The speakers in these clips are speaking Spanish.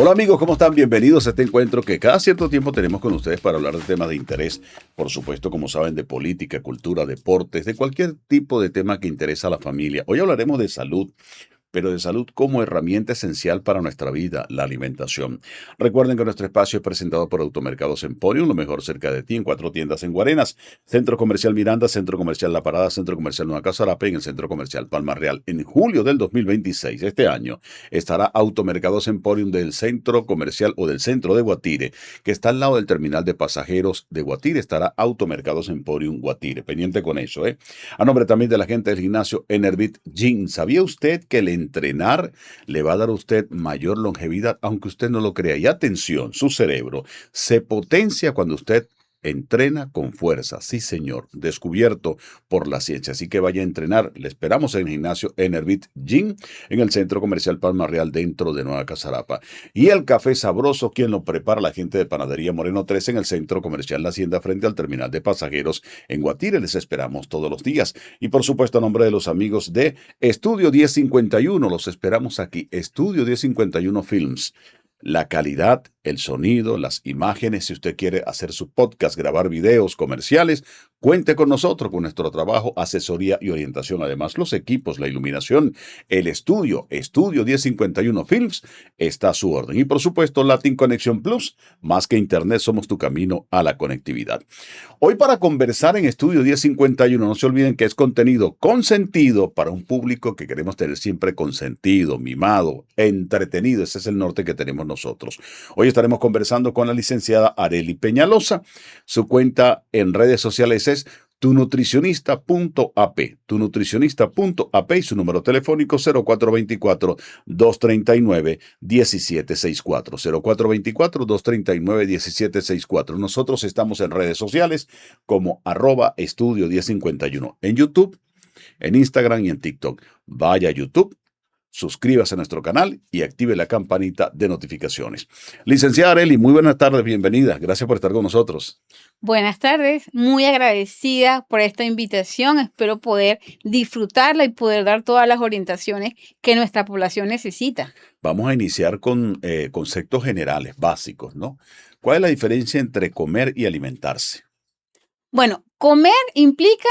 Hola amigos, ¿cómo están? Bienvenidos a este encuentro que cada cierto tiempo tenemos con ustedes para hablar de temas de interés. Por supuesto, como saben, de política, cultura, deportes, de cualquier tipo de tema que interesa a la familia. Hoy hablaremos de salud, pero de salud como herramienta esencial para nuestra vida, la alimentación. Recuerden que nuestro espacio es presentado por Automercados Emporium, lo mejor cerca de ti, en 4 tiendas en Guarenas, Centro Comercial Miranda, Centro Comercial La Parada, Centro Comercial Nueva Casarapa y en el Centro Comercial Palma Real. En julio del 2026, este año, estará Automercados Emporium del Centro Comercial o del Centro de Guatire, que está al lado del terminal de pasajeros de Guatire, estará Automercados Emporium Guatire. Pendiente con eso, ¿eh? A nombre también de la gente del gimnasio Enervit Gym. ¿Sabía usted que el entrenar le va a dar a usted mayor longevidad, aunque usted no lo crea? Y atención, su cerebro se potencia cuando usted entrena con fuerza. Sí, señor, descubierto por la ciencia. Así que vaya a entrenar. Le esperamos en el gimnasio Enervit Gym, en el Centro Comercial Palma Real, dentro de Nueva Casarapa. Y el café sabroso, quien lo prepara, la gente de Panadería Moreno 13, en el Centro Comercial La Hacienda, frente al terminal de pasajeros en Guatire. Les esperamos todos los días. Y por supuesto, a nombre de los amigos de Estudio 1051, los esperamos aquí. Estudio 1051 Films. La calidad, el sonido, las imágenes, si usted quiere hacer su podcast, grabar videos comerciales, cuente con nosotros, con nuestro trabajo, asesoría y orientación. Además, los equipos, la iluminación, el Estudio 1051 Films, está a su orden. Y por supuesto, Latin Connection Plus, más que internet, somos tu camino a la conectividad. Hoy para conversar en Estudio 1051, no se olviden que es contenido consentido para un público que queremos tener siempre consentido, mimado, entretenido. Ese es el norte que tenemos nosotros. Hoy estaremos conversando con la licenciada Arely Peñalosa. Su cuenta en redes sociales es tunutricionista.ap, tunutricionista.ap, y su número telefónico 0424-239-1764, 0424-239-1764. Nosotros estamos en redes sociales como @estudio 1051, en YouTube, en Instagram y en TikTok. Vaya a YouTube, suscríbase a nuestro canal y active la campanita de notificaciones. Licenciada Arely, muy buenas tardes, bienvenida. Gracias por estar con nosotros. Buenas tardes, muy agradecida por esta invitación. Espero poder disfrutarla y poder dar todas las orientaciones que nuestra población necesita. Vamos a iniciar con conceptos generales, básicos, ¿no? ¿Cuál es la diferencia entre comer y alimentarse? Bueno, comer implica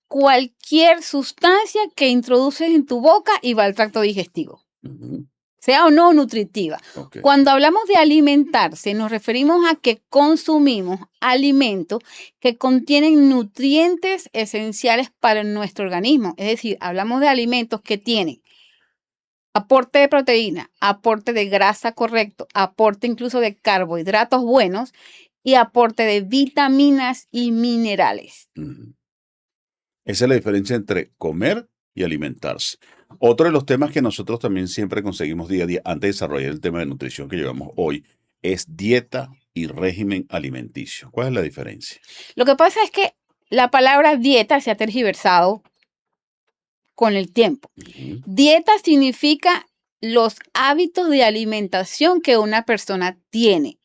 cualquier sustancia que introduces en tu boca y va al tracto digestivo, Ujú, sea o no nutritiva. ok. Cuando hablamos de alimentarse, nos referimos a que consumimos alimentos que contienen nutrientes esenciales para nuestro organismo. Es decir, hablamos de alimentos que tienen aporte de proteína, aporte de grasa correcto, aporte incluso de carbohidratos buenos y aporte de vitaminas y minerales. Ujú. Esa es la diferencia entre comer y alimentarse. Otro de los temas que nosotros también siempre conseguimos día a día, antes de desarrollar el tema de nutrición que llevamos hoy, es dieta y régimen alimenticio. ¿Cuál es la diferencia? Lo que pasa es que la palabra dieta se ha tergiversado con el tiempo. Ujú, Dieta significa los hábitos de alimentación que una persona tiene.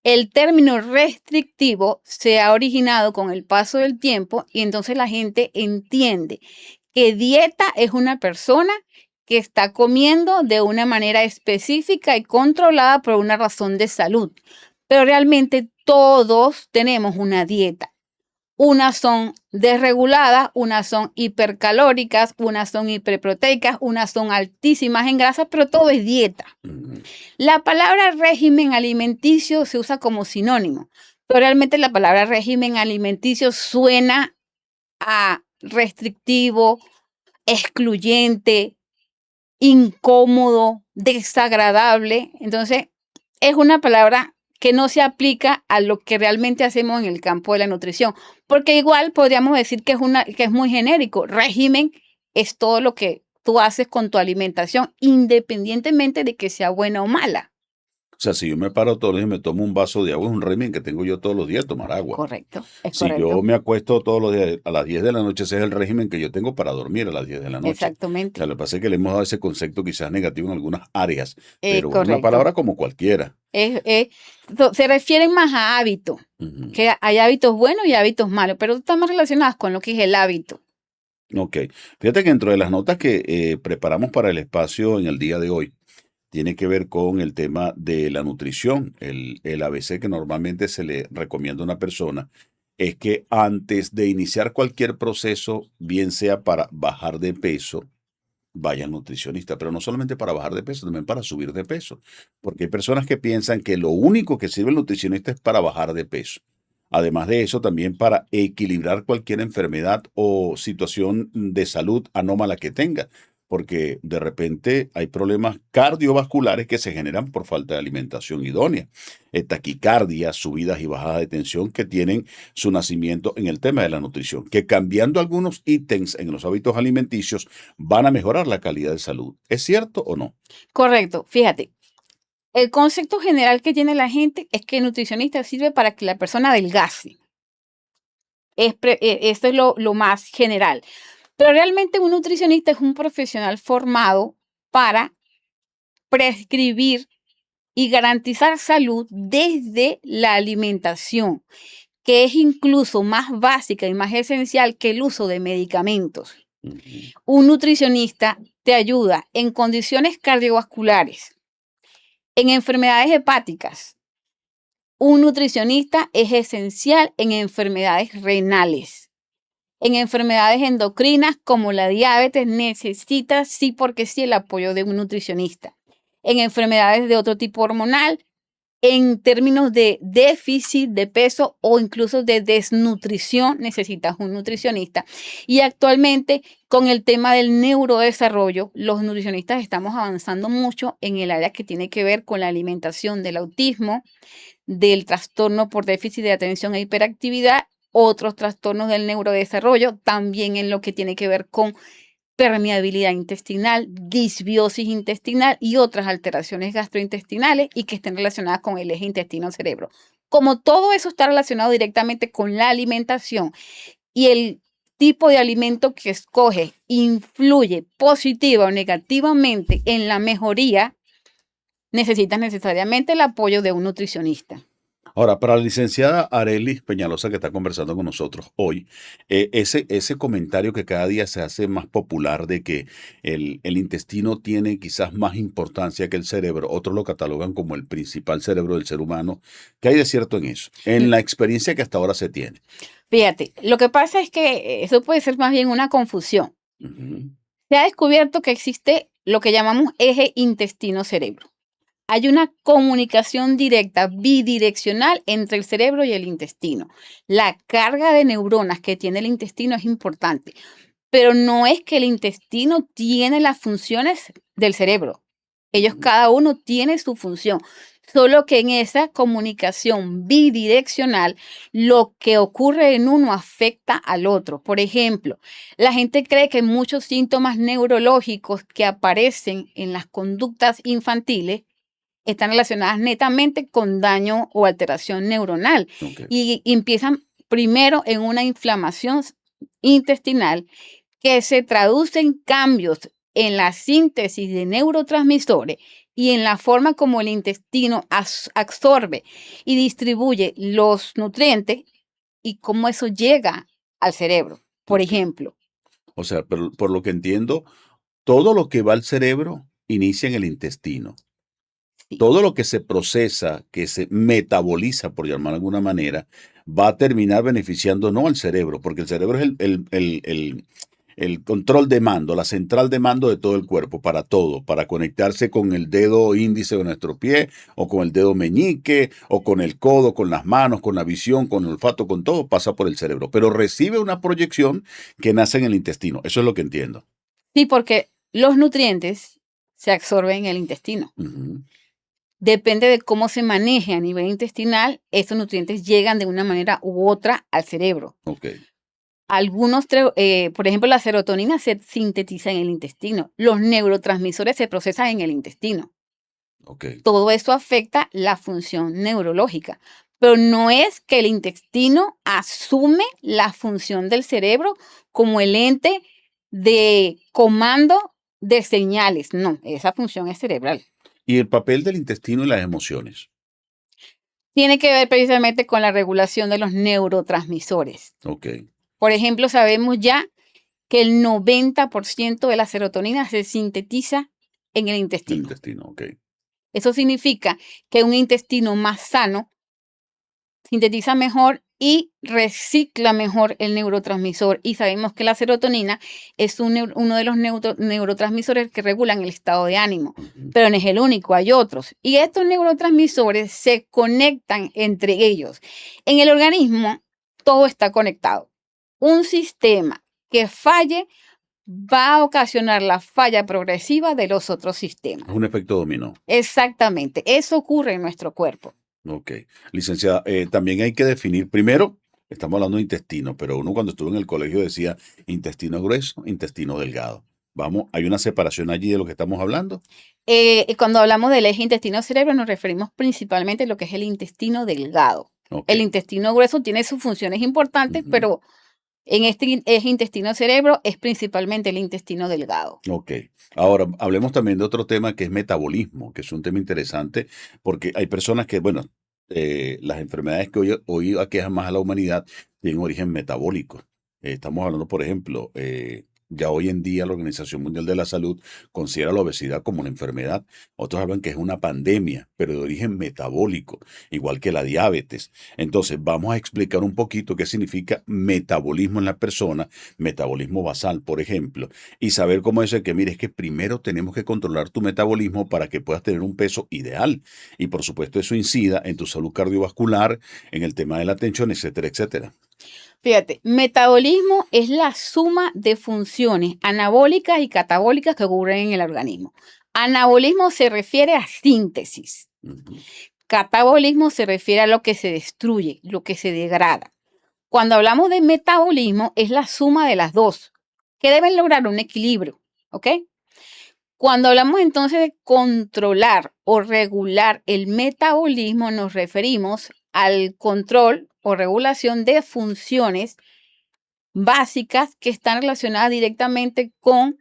El término restrictivo se ha originado con el paso del tiempo y entonces la gente entiende que dieta es una persona que está comiendo de una manera específica y controlada por una razón de salud. Pero realmente todos tenemos una dieta. Unas son desreguladas, unas son hipercalóricas, unas son hiperproteicas, unas son altísimas en grasa, pero todo es dieta. ujú. La palabra régimen alimenticio se usa como sinónimo, pero realmente la palabra régimen alimenticio suena a restrictivo, excluyente, incómodo, desagradable. Entonces, es una palabra que no se aplica a lo que realmente hacemos en el campo de la nutrición, porque igual podríamos decir que es muy genérico. Régimen es todo lo que tú haces con tu alimentación, independientemente de que sea buena o mala. O sea, si yo me paro todos los días y me tomo un vaso de agua, es un régimen que tengo yo todos los días, tomar agua. Correcto, es Si yo correcto. me acuesto todos los días a las 10 de la noche, ese es el régimen que yo tengo para dormir a las 10 de la noche. O sea, Exactamente. lo que pasa es que le hemos dado ese concepto quizás negativo en algunas áreas, Es pero es una correcto. palabra como cualquiera. Se refieren más a hábitos, Ujú. que hay hábitos buenos y hábitos malos, pero están más relacionados con lo que es el hábito. Ok. Fíjate que dentro de las notas que preparamos para el espacio en el día de hoy, tiene que ver con el tema de la nutrición. El ABC que normalmente se le recomienda a una persona es que antes de iniciar cualquier proceso, bien sea para bajar de peso, vaya al nutricionista, pero no solamente para bajar de peso, también para subir de peso, porque hay personas que piensan que lo único que sirve el nutricionista es para bajar de peso. Además de eso, también para equilibrar cualquier enfermedad o situación de salud anómala que tenga, porque de repente hay problemas cardiovasculares que se generan por falta de alimentación idónea. Taquicardias, subidas y bajadas de tensión que tienen su nacimiento en el tema de la nutrición, que cambiando algunos ítems en los hábitos alimenticios van a mejorar la calidad de salud. ¿Es cierto o no? Correcto. Fíjate, el concepto general que tiene la gente es que el nutricionista sirve para que la persona adelgace. Esto es lo más general. Pero realmente un nutricionista es un profesional formado para prescribir y garantizar salud desde la alimentación, que es incluso más básica y más esencial que el uso de medicamentos. Ujú. Un nutricionista te ayuda en condiciones cardiovasculares, en enfermedades hepáticas. Un nutricionista es esencial en enfermedades renales. En enfermedades endocrinas como la diabetes necesita sí porque sí el apoyo de un nutricionista. En enfermedades de otro tipo hormonal, en términos de déficit de peso o incluso de desnutrición, necesitas un nutricionista. Y actualmente, con el tema del neurodesarrollo, los nutricionistas estamos avanzando mucho en el área que tiene que ver con la alimentación del autismo, del trastorno por déficit de atención e hiperactividad, otros trastornos del neurodesarrollo, también en lo que tiene que ver con permeabilidad intestinal, disbiosis intestinal y otras alteraciones gastrointestinales y que estén relacionadas con el eje intestino-cerebro. Como todo eso está relacionado directamente con la alimentación y el tipo de alimento que escoges influye positiva o negativamente en la mejoría, necesitas necesariamente el apoyo de un nutricionista. Ahora, para la licenciada Arelis Peñalosa que está conversando con nosotros hoy, ese comentario que cada día se hace más popular de que el intestino tiene quizás más importancia que el cerebro, otros lo catalogan como el principal cerebro del ser humano. ¿Qué hay de cierto en eso? En la experiencia que hasta ahora se tiene. Fíjate, lo que pasa es que eso puede ser más bien una confusión. Ujú. Se ha descubierto que existe lo que llamamos eje intestino-cerebro. Hay una comunicación directa, bidireccional entre el cerebro y el intestino. La carga de neuronas que tiene el intestino es importante, pero no es que el intestino tiene las funciones del cerebro. Ellos Ujú. cada uno tiene su función, solo que en esa comunicación bidireccional lo que ocurre en uno afecta al otro. Por ejemplo, la gente cree que muchos síntomas neurológicos que aparecen en las conductas infantiles están relacionadas netamente con daño o alteración neuronal Ok. y empiezan primero en una inflamación intestinal que se traduce en cambios en la síntesis de neurotransmisores y en la forma como el intestino absorbe y distribuye los nutrientes y cómo eso llega al cerebro. Por Ok. ejemplo, O sea, pero por lo que entiendo, todo lo que va al cerebro inicia en el intestino. sí, Todo lo que se procesa, que se metaboliza, por llamarlo de alguna manera, va a terminar beneficiando no al cerebro, porque el cerebro es el control de mando, la central de mando de todo el cuerpo, para todo, para conectarse con el dedo índice de nuestro pie, o con el dedo meñique, o con el codo, con las manos, con la visión, con el olfato, con todo, pasa por el cerebro, pero recibe una proyección que nace en el intestino. Eso es lo que entiendo. sí, porque los nutrientes se absorben en el intestino. Ujú. Depende de cómo se maneje a nivel intestinal, estos nutrientes llegan de una manera u otra al cerebro. Ok, Por ejemplo, la serotonina se sintetiza en el intestino, los neurotransmisores se procesan en el intestino. ok. Todo esto afecta la función neurológica, pero no es que el intestino asume la función del cerebro como el ente de comando de señales. No, esa función es cerebral. Y el papel del intestino y las emociones. Tiene que ver precisamente con la regulación de los neurotransmisores. Ok, Por ejemplo, sabemos ya que el 90% de la serotonina se sintetiza en el el intestino. intestino, ok. Eso significa que un intestino más sano sintetiza mejor y recicla mejor el neurotransmisor. Y sabemos que la serotonina es uno de los neurotransmisores que regulan el estado de ánimo, pero no es el único, hay otros. Y estos neurotransmisores se conectan entre ellos. En el organismo todo está conectado. Un sistema que falle va a ocasionar la falla progresiva de los otros sistemas. Es un efecto dominó. Exactamente, eso ocurre en nuestro cuerpo. Ok. Licenciada, también hay que definir, primero, estamos hablando de intestino, pero uno cuando estuvo en el colegio decía intestino grueso, intestino delgado. Vamos, ¿hay una separación allí de lo que estamos hablando? Cuando hablamos del eje intestino-cerebro nos referimos principalmente a lo que es el intestino delgado. Ok. El intestino grueso tiene sus funciones importantes, Ujú. pero en este eje intestino-cerebro es principalmente el intestino delgado. Ok. Ahora, hablemos también de otro tema que es metabolismo, que es un tema interesante, porque hay personas que, bueno, las enfermedades que hoy aquejan más a la humanidad tienen origen metabólico. Estamos hablando, por ejemplo, ya hoy en día la Organización Mundial de la Salud considera la obesidad como una enfermedad. Otros hablan que es una pandemia, pero de origen metabólico, igual que la diabetes. Entonces, vamos a explicar un poquito qué significa metabolismo en la persona, metabolismo basal, por ejemplo, y saber cómo es que, mire, es que primero tenemos que controlar tu metabolismo para que puedas tener un peso ideal. Y por supuesto eso incida en tu salud cardiovascular, en el tema de la tensión, etcétera, etcétera. Fíjate, metabolismo es la suma de funciones anabólicas y catabólicas que ocurren en el organismo. Anabolismo se refiere a síntesis. Ujú. Catabolismo se refiere a lo que se destruye, lo que se degrada. Cuando hablamos de metabolismo, es la suma de las dos, que deben lograr un equilibrio, ¿ok? Cuando hablamos entonces de controlar o regular el metabolismo, nos referimos al control o regulación de funciones básicas que están relacionadas directamente con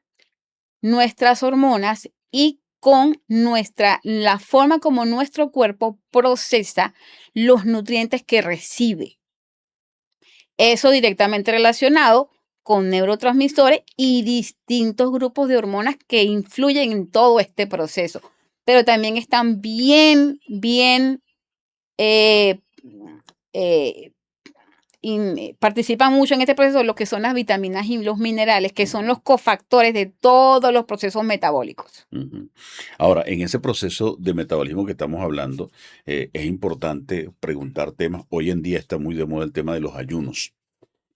nuestras hormonas y con la forma como nuestro cuerpo procesa los nutrientes que recibe. Eso directamente relacionado con neurotransmisores y distintos grupos de hormonas que influyen en todo este proceso. Pero también están bien, eh, eh, participan mucho en este proceso lo que son las vitaminas y los minerales, que son los cofactores de todos los procesos metabólicos. Ujú. Ahora, en ese proceso de metabolismo que estamos hablando, es importante preguntar temas. Hoy en día está muy de moda el tema de los ayunos.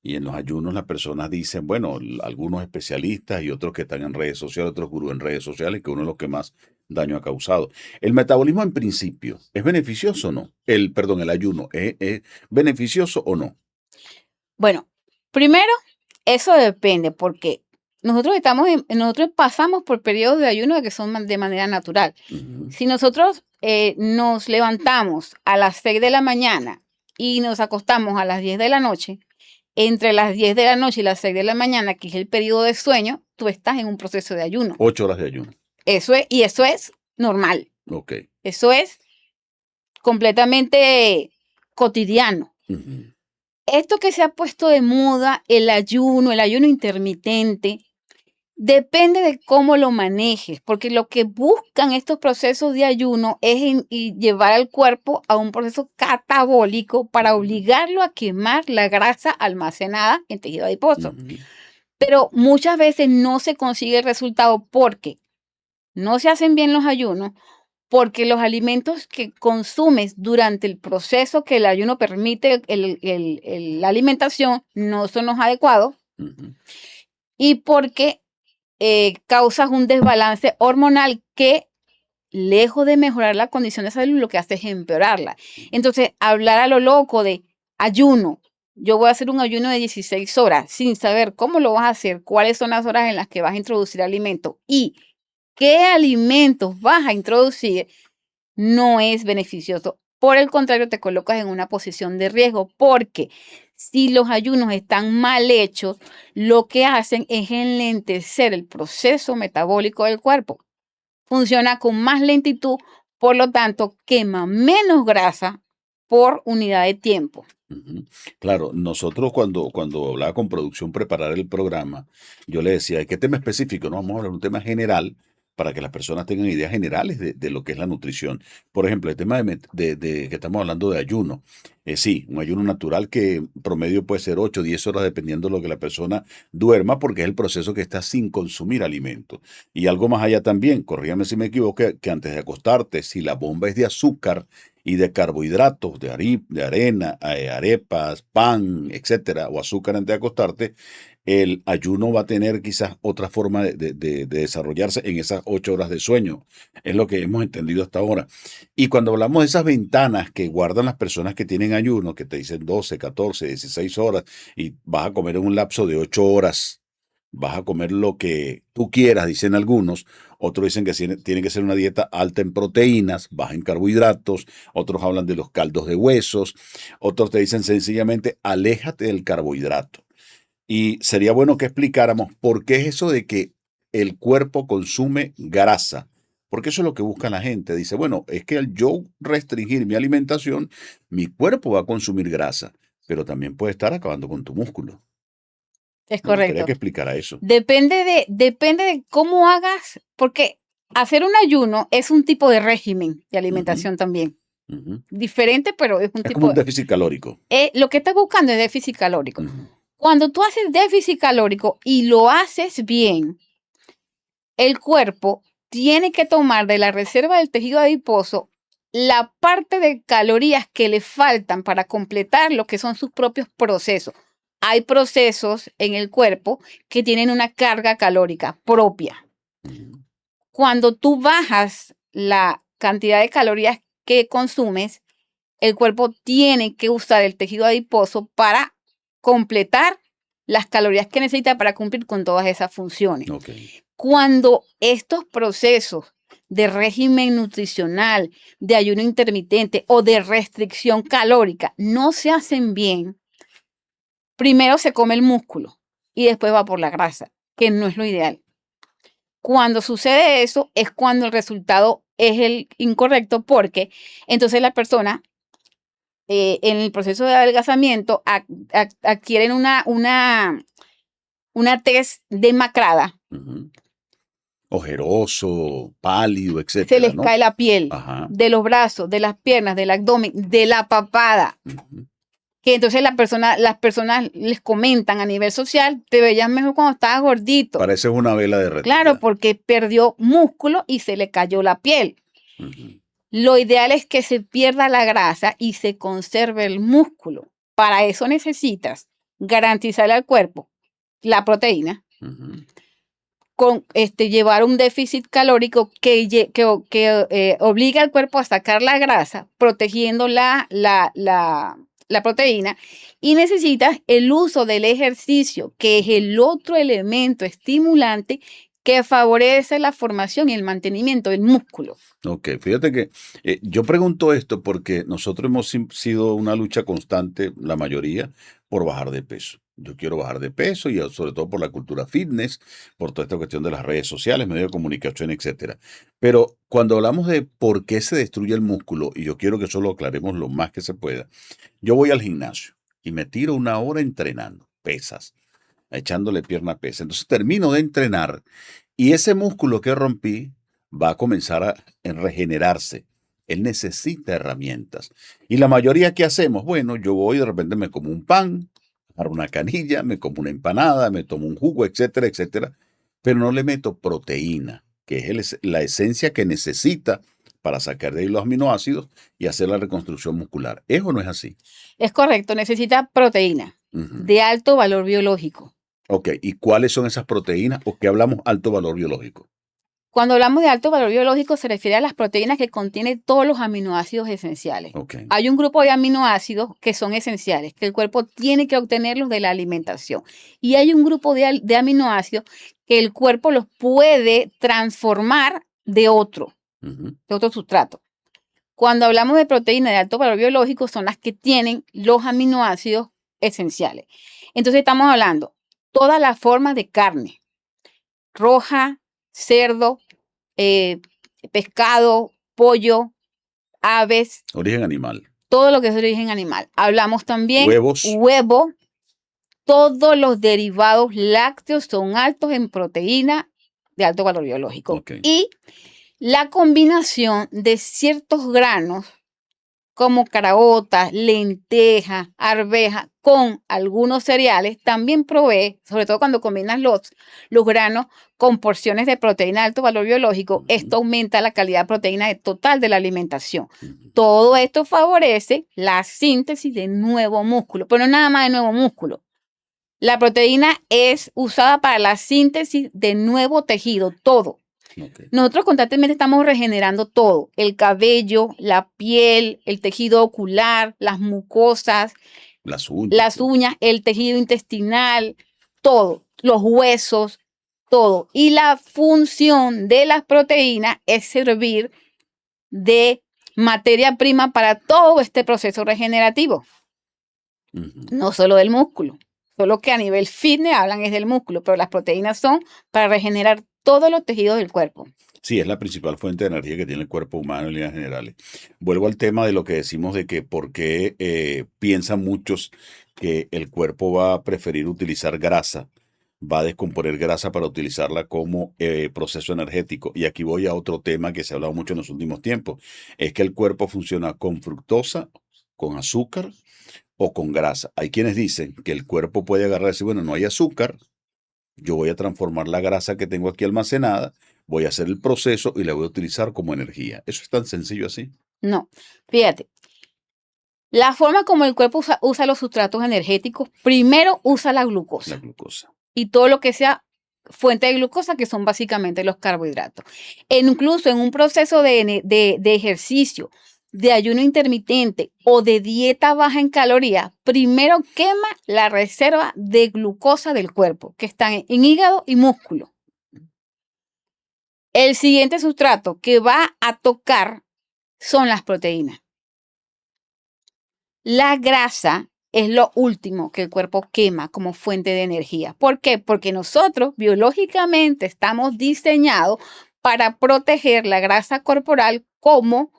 Y en los ayunos las personas dicen, bueno, algunos especialistas y otros que están en redes sociales, otros gurús en redes sociales, que uno de los que más daño ha causado. ¿El metabolismo en principio es beneficioso o no? Perdón, el ayuno, ¿es beneficioso o no? Bueno, primero, eso depende, porque nosotros pasamos por periodos de ayuno que son de manera natural. Ujú. Si nosotros nos levantamos a las 6 de la mañana y nos acostamos a las 10 de la noche, entre las 10 de la noche y las 6 de la mañana, que es el periodo de sueño, tú estás en un proceso de ayuno. 8 horas de ayuno. Y eso es normal. Ok. Eso es completamente cotidiano. Ujú. Esto que se ha puesto de moda, el ayuno intermitente, depende de cómo lo manejes, porque lo que buscan estos procesos de ayuno es y llevar al cuerpo a un proceso catabólico para Ujú. obligarlo a quemar la grasa almacenada en tejido adiposo. Ujú. Pero muchas veces no se consigue el resultado porque no se hacen bien los ayunos, porque los alimentos que consumes durante el proceso que el ayuno permite la alimentación no son los adecuados Ujú. y porque causas un desbalance hormonal que, lejos de mejorar la condición de salud, lo que hace es empeorarla. Entonces, hablar a lo loco de ayuno, yo voy a hacer un ayuno de 16 horas sin saber cómo lo vas a hacer, cuáles son las horas en las que vas a introducir alimentos y qué alimentos vas a introducir, no es beneficioso. Por el contrario, te colocas en una posición de riesgo porque si los ayunos están mal hechos, lo que hacen es enlentecer el proceso metabólico del cuerpo. Funciona con más lentitud, por lo tanto, quema menos grasa por unidad de tiempo. Ujú. Claro, nosotros cuando hablaba con producción preparar el programa, yo le decía, ¿qué tema específico? No vamos a hablar de un tema general para que las personas tengan ideas generales de lo que es la nutrición. Por ejemplo, el tema de que estamos hablando de ayuno. Sí, un ayuno natural que promedio puede ser 8 o 10 horas dependiendo de lo que la persona duerma, porque es el proceso que está sin consumir alimento. Y algo más allá también, corrígame si me equivoco, que antes de acostarte, si la bomba es de azúcar y de carbohidratos, de arena, arepas, pan, etcétera, o azúcar antes de acostarte, el ayuno va a tener quizás otra forma de desarrollarse en esas 8 horas de sueño. Es lo que hemos entendido hasta ahora. Y cuando hablamos de esas ventanas que guardan las personas que tienen ayuno, que te dicen 12, 14, 16 horas, y vas a comer en un lapso de 8 horas, vas a comer lo que tú quieras, dicen algunos. Otros dicen que tiene que ser una dieta alta en proteínas, baja en carbohidratos. Otros hablan de los caldos de huesos. Otros te dicen sencillamente, aléjate del carbohidrato. Y sería bueno que explicáramos por qué es eso de que el cuerpo consume grasa. Porque eso es lo que busca la gente. Dice, bueno, es que al yo restringir mi alimentación, mi cuerpo va a consumir grasa, pero también puede estar acabando con tu músculo. Es Me gustaría que correcto. explicara eso. Depende de cómo hagas, porque hacer un ayuno es un tipo de régimen de Ujú, alimentación también. ujú. Diferente, pero es un Es como tipo un déficit calórico. lo que estás buscando es déficit calórico. Ujú, Cuando tú haces déficit calórico y lo haces bien, el cuerpo tiene que tomar de la reserva del tejido adiposo la parte de calorías que le faltan para completar lo que son sus propios procesos. Hay procesos en el cuerpo que tienen una carga calórica propia. ujú. Cuando tú bajas la cantidad de calorías que consumes, el cuerpo tiene que usar el tejido adiposo para completar las calorías que necesita para cumplir con todas esas funciones. Ok. Cuando estos procesos de régimen nutricional, de ayuno intermitente o de restricción calórica no se hacen bien, primero se come el músculo y después va por la grasa, que no es lo ideal. Cuando sucede eso es cuando el resultado es el incorrecto porque entonces la persona en el proceso de adelgazamiento adquieren una tez demacrada, Ujú. Ojeroso, pálido, se etcétera, les ¿no? cae la piel Ajá. de los brazos, de las piernas, del abdomen, de la papada, Ujú. que entonces las personas les comentan a nivel social, te veías mejor cuando estabas gordito. Pareces una vela Claro, derretida. porque perdió músculo y se le cayó la piel. Ujú. Lo ideal es que se pierda la grasa y se conserve el músculo. Para eso necesitas garantizarle al cuerpo la proteína, Ujú. llevar un déficit calórico que obliga al cuerpo a sacar la grasa, protegiendo la proteína, y necesitas el uso del ejercicio, que es el otro elemento estimulante que favorece la formación y el mantenimiento del músculo. Ok, fíjate que yo pregunto esto porque nosotros hemos sido una lucha constante, la mayoría, por bajar de peso. Yo quiero bajar de peso y sobre todo por la cultura fitness, por toda esta cuestión de las redes sociales, medios de comunicación, etcétera. Pero cuando hablamos de por qué se destruye el músculo, y yo quiero que eso lo aclaremos lo más que se pueda, yo voy al gimnasio y me tiro una hora entrenando, pesas, echándole pierna a pesa. Entonces termino de entrenar y ese músculo que rompí va a comenzar a regenerarse. Él necesita herramientas. Y la mayoría que hacemos, bueno, yo voy y de repente me como un pan, agarro una canilla, me como una empanada, me tomo un jugo, etcétera, etcétera, pero no le meto proteína, que es la esencia que necesita para sacar de ahí los aminoácidos y hacer la reconstrucción muscular. ¿Eso no es así? Es correcto, necesita proteína Ujú. de alto valor biológico. Ok, ¿y cuáles son esas proteínas o qué hablamos alto valor biológico? Cuando hablamos de alto valor biológico se refiere a las proteínas que contienen todos los aminoácidos esenciales. Ok. Hay un grupo de aminoácidos que son esenciales, que el cuerpo tiene que obtenerlos de la alimentación. Y hay un grupo de aminoácidos que el cuerpo los puede transformar Ujú. de otro sustrato. Cuando hablamos de proteínas de alto valor biológico, son las que tienen los aminoácidos esenciales. Entonces estamos hablando todas las formas de carne, roja, cerdo, eh, pescado, pollo, aves, Origen animal. todo lo que es de origen animal. Hablamos también Huevos. huevo, todos los derivados lácteos son altos en proteína de alto valor biológico. Ok. Y la combinación de ciertos granos como caraotas, lentejas, arvejas, con algunos cereales, también provee, sobre todo cuando combinas los granos con porciones de proteína de alto valor biológico, esto aumenta la calidad de proteína total de la alimentación. Todo esto favorece la síntesis de nuevo músculo, pero no nada más de nuevo músculo. La proteína es usada para la síntesis de nuevo tejido, todo. Ok. Nosotros constantemente estamos regenerando todo, el cabello, la piel, el tejido ocular, las mucosas, Las uñas. las uñas, el tejido intestinal, todo, los huesos, todo. Y la función de las proteínas es servir de materia prima para todo este proceso regenerativo, no solo del músculo. Solo que a nivel fitness hablan es del músculo, pero las proteínas son para regenerar todos los tejidos del cuerpo. Sí, es la principal fuente de energía que tiene el cuerpo humano en líneas generales. Vuelvo al tema de lo que decimos de que por qué piensan muchos que el cuerpo va a preferir utilizar grasa, va a descomponer grasa para utilizarla como proceso energético. Y aquí voy a otro tema que se ha hablado mucho en los últimos tiempos, es que el cuerpo funciona con fructosa, con azúcar o con grasa. Hay quienes dicen que el cuerpo puede agarrar y decir, bueno, no hay azúcar, yo voy a transformar la grasa que tengo aquí almacenada, voy a hacer el proceso y la voy a utilizar como energía. Eso es tan sencillo así. No, fíjate, la forma como el cuerpo usa los sustratos energéticos, primero usa la La glucosa glucosa. y todo lo que sea fuente de glucosa, que son básicamente los carbohidratos. Incluso en un proceso de ejercicio, de ayuno intermitente o de dieta baja en calorías, primero quema la reserva de glucosa del cuerpo, que están en hígado y músculo. El siguiente sustrato que va a tocar son las proteínas. La grasa es lo último que el cuerpo quema como fuente de energía. ¿Por qué? Porque nosotros biológicamente estamos diseñados para proteger la grasa corporal como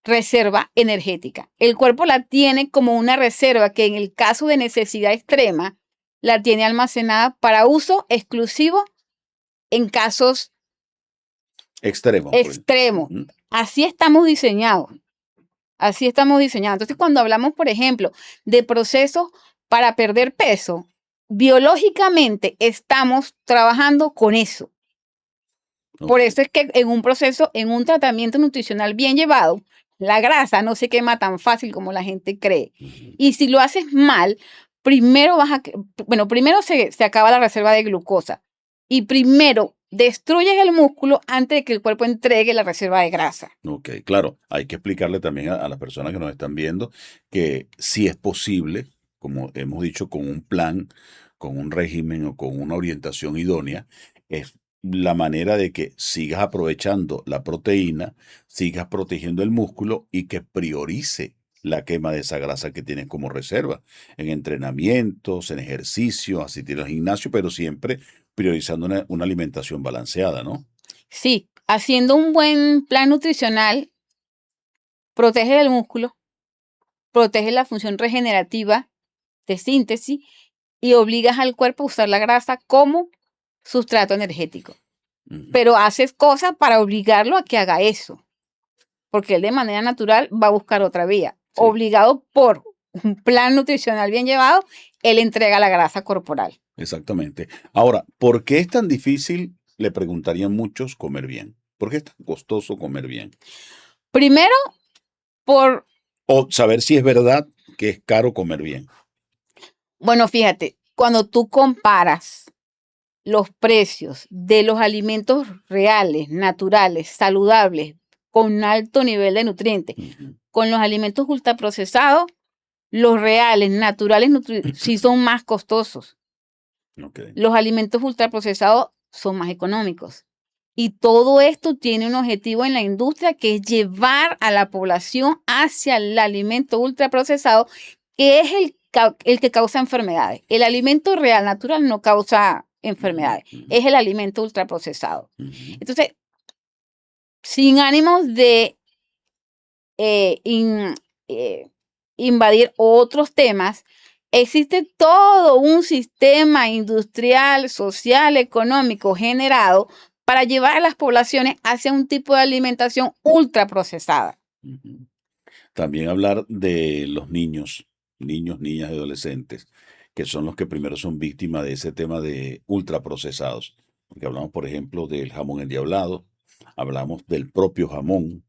reserva energética. El cuerpo la tiene como una reserva que en el caso de necesidad extrema la tiene almacenada para uso exclusivo en casos Extremos. extremos. Así estamos diseñados. Así estamos diseñados. Entonces, cuando hablamos, por ejemplo, de procesos para perder peso, biológicamente estamos trabajando con eso. Por eso es que en un proceso, en un tratamiento nutricional bien llevado, la grasa no se quema tan fácil como la gente cree. Y si lo haces mal, primero primero se acaba la reserva de glucosa y primero destruyes el músculo antes de que el cuerpo entregue la reserva de grasa. Ok, claro, hay que explicarle también a las personas que nos están viendo que sí es posible, como hemos dicho, con un plan, con un régimen o con una orientación idónea, es la manera de que sigas aprovechando la proteína, sigas protegiendo el músculo y que priorice la quema de esa grasa que tienes como reserva en entrenamientos, en ejercicio, asistir al gimnasio, pero siempre priorizando una alimentación balanceada, ¿no? Sí, haciendo un buen plan nutricional, protege el músculo, protege la función regenerativa de síntesis y obligas al cuerpo a usar la grasa como sustrato energético. Pero haces cosas para obligarlo a que haga eso, porque él de manera natural va a buscar otra vía. Sí. Obligado por un plan nutricional bien llevado, él entrega la grasa corporal. Exactamente. Ahora, ¿por qué es tan difícil, le preguntarían muchos, comer bien? ¿Por qué es tan costoso comer bien? Primero, por... O saber si es verdad que es caro comer bien. Bueno, fíjate, cuando tú comparas los precios de los alimentos reales, naturales, saludables, con alto nivel de nutrientes, con los alimentos ultraprocesados, los reales, naturales, sí son más costosos. Okay. Los alimentos ultraprocesados son más económicos. Y todo esto tiene un objetivo en la industria que es llevar a la población hacia el alimento ultraprocesado, que es el que causa enfermedades. El alimento real, natural, no causa enfermedades. Es el alimento ultraprocesado. Entonces, sin ánimos de invadir otros temas, existe todo un sistema industrial, social, económico generado para llevar a las poblaciones hacia un tipo de alimentación ultraprocesada. Ujú. También hablar de los niños, niños, niñas y adolescentes, que son los que primero son víctimas de ese tema de ultraprocesados. Porque hablamos, por ejemplo, del jamón endiablado, hablamos del propio jamón,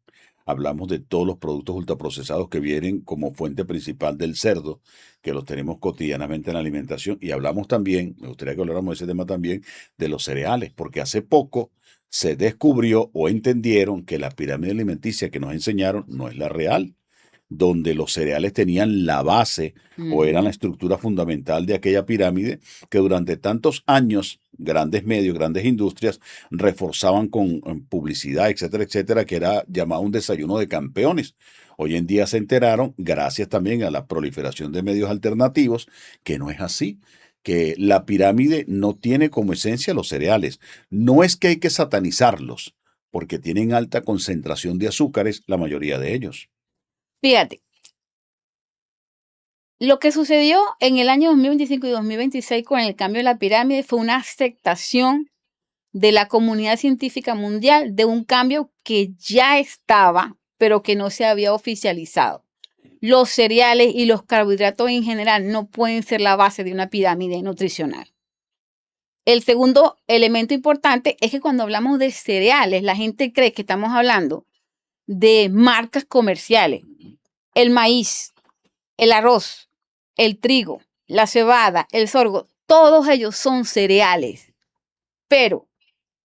hablamos de todos los productos ultraprocesados que vienen como fuente principal del cerdo, que los tenemos cotidianamente en la alimentación. Y hablamos también, me gustaría que habláramos de ese tema también, de los cereales, porque hace poco se descubrió o entendieron que la pirámide alimenticia que nos enseñaron no es la real, donde los cereales tenían la base o eran la Ujú. estructura fundamental de aquella pirámide que durante tantos años grandes medios, grandes industrias reforzaban con publicidad, etcétera, etcétera, que era llamado un desayuno de campeones. Hoy en día se enteraron, gracias también a la proliferación de medios alternativos, que no es así, que la pirámide no tiene como esencia los cereales. No es que hay que satanizarlos, porque tienen alta concentración de azúcares, la mayoría de ellos. Fíjate, lo que sucedió en el año 2025 y 2026 con el cambio de la pirámide fue una aceptación de la comunidad científica mundial de un cambio que ya estaba, pero que no se había oficializado. Los cereales y los carbohidratos en general no pueden ser la base de una pirámide nutricional. El segundo elemento importante es que cuando hablamos de cereales, la gente cree que estamos hablando de marcas comerciales. El maíz, el arroz, el trigo, la cebada, el sorgo, todos ellos son cereales, pero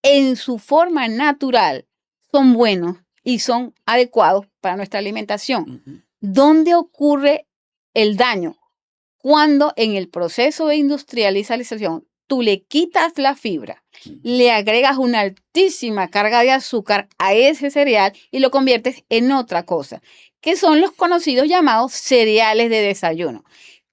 en su forma natural son buenos y son adecuados para nuestra alimentación. Ujú. ¿Dónde ocurre el daño? Cuando en el proceso de industrialización tú le quitas la fibra, Ujú. le agregas una altísima carga de azúcar a ese cereal y lo conviertes en otra cosa, que son los conocidos llamados cereales de desayuno,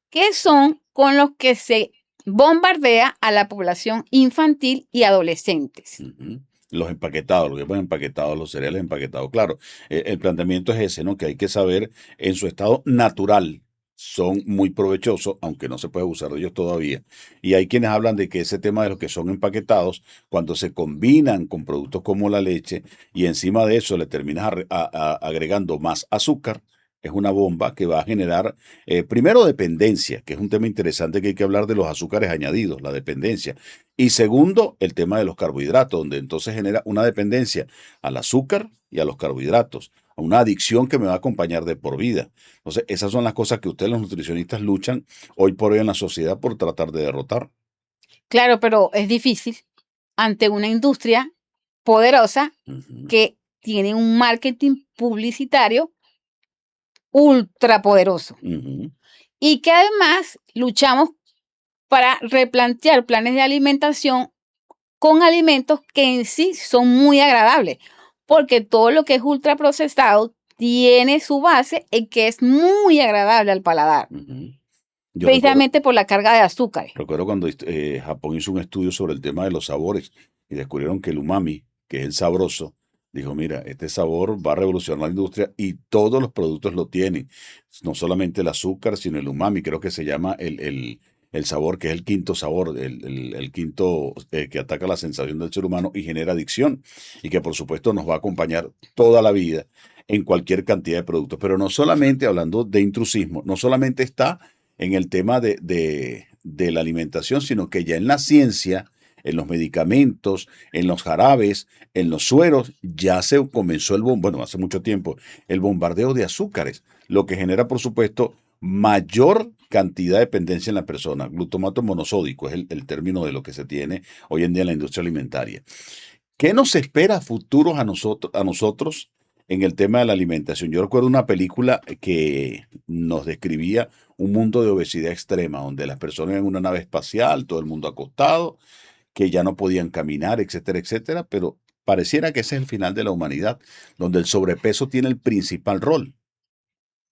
que son con los que se bombardea a la población infantil y adolescentes. Ujú. Los empaquetados, lo que llaman empaquetados, los cereales empaquetados. Claro, el planteamiento es ese, ¿no? Que hay que saber en su estado natural. Son muy provechosos, aunque no se puede usar de ellos todavía. Y hay quienes hablan de que ese tema de los que son empaquetados, cuando se combinan con productos como la leche y encima de eso le terminas agregando más azúcar, es una bomba que va a generar, primero, dependencia, que es un tema interesante que hay que hablar de los azúcares añadidos, la dependencia. Y segundo, el tema de los carbohidratos, donde entonces genera una dependencia al azúcar y a los carbohidratos, a una adicción que me va a acompañar de por vida. Entonces, esas son las cosas que ustedes los nutricionistas luchan hoy por hoy en la sociedad por tratar de derrotar. Claro, pero es difícil ante una industria poderosa Ujú. que tiene un marketing publicitario ultra poderoso Ujú. y que además luchamos para replantear planes de alimentación con alimentos que en sí son muy agradables, porque todo lo que es ultraprocesado tiene su base en que es muy agradable al paladar, Ujú. Yo recuerdo, precisamente por la carga de azúcares. recuerdo cuando Japón hizo un estudio sobre el tema de los sabores y descubrieron que el umami, que es el sabroso, dijo, mira, este sabor va a revolucionar la industria y todos los productos lo tienen. No solamente el azúcar, sino el umami, creo que se llama el sabor, que es el quinto sabor, el quinto que ataca la sensación del ser humano y genera adicción. Y que por supuesto nos va a acompañar toda la vida en cualquier cantidad de productos. Pero no solamente, hablando de intrusismo, no solamente está en el tema de la alimentación, sino que ya en la ciencia, en los medicamentos, en los jarabes, en los sueros, ya se comenzó bueno, hace mucho tiempo, el bombardeo de azúcares, lo que genera, por supuesto, mayor cantidad de dependencia en la persona. Glutamato monosódico es el término de lo que se tiene hoy en día en la industria alimentaria. ¿Qué nos espera a futuros a nosotros en el tema de la alimentación? Yo recuerdo una película que nos describía un mundo de obesidad extrema, donde las personas en una nave espacial, todo el mundo acostado, que ya no podían caminar, etcétera, etcétera, pero pareciera que ese es el final de la humanidad, donde el sobrepeso tiene el principal rol.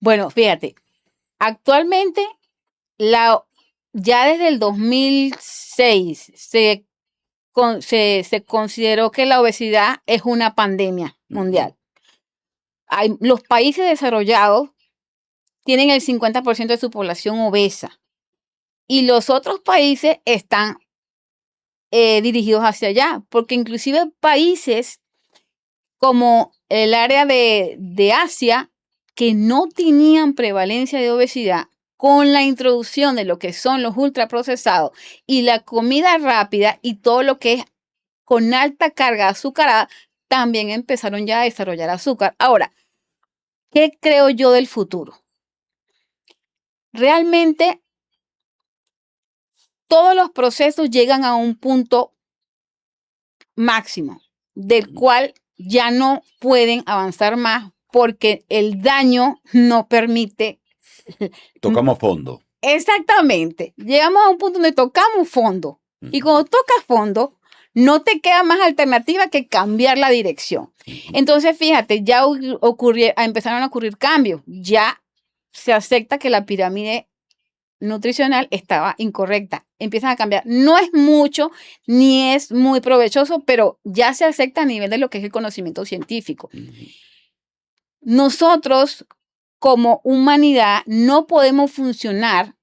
Bueno, fíjate, actualmente la, ya desde el 2006 se consideró que la obesidad es una pandemia Ujú. mundial. Los países desarrollados tienen el 50% de su población obesa y los otros países están dirigidos hacia allá, porque inclusive países como el área de Asia, que no tenían prevalencia de obesidad, con la introducción de lo que son los ultraprocesados y la comida rápida y todo lo que es con alta carga azucarada, también empezaron ya a desarrollar azúcar. Ahora, ¿qué creo yo del futuro? Realmente todos los procesos llegan a un punto máximo, del cual ya no pueden avanzar más porque el daño no permite. Tocamos fondo. Exactamente. Llegamos a un punto donde tocamos fondo. Y cuando tocas fondo, no te queda más alternativa que cambiar la dirección. Entonces, fíjate, ya empezaron a ocurrir cambios. Ya se acepta que la pirámide nutricional estaba incorrecta. Empiezan a cambiar. No es mucho ni es muy provechoso, pero ya se acepta a nivel de lo que es el conocimiento científico. Nosotros, como humanidad, no podemos funcionar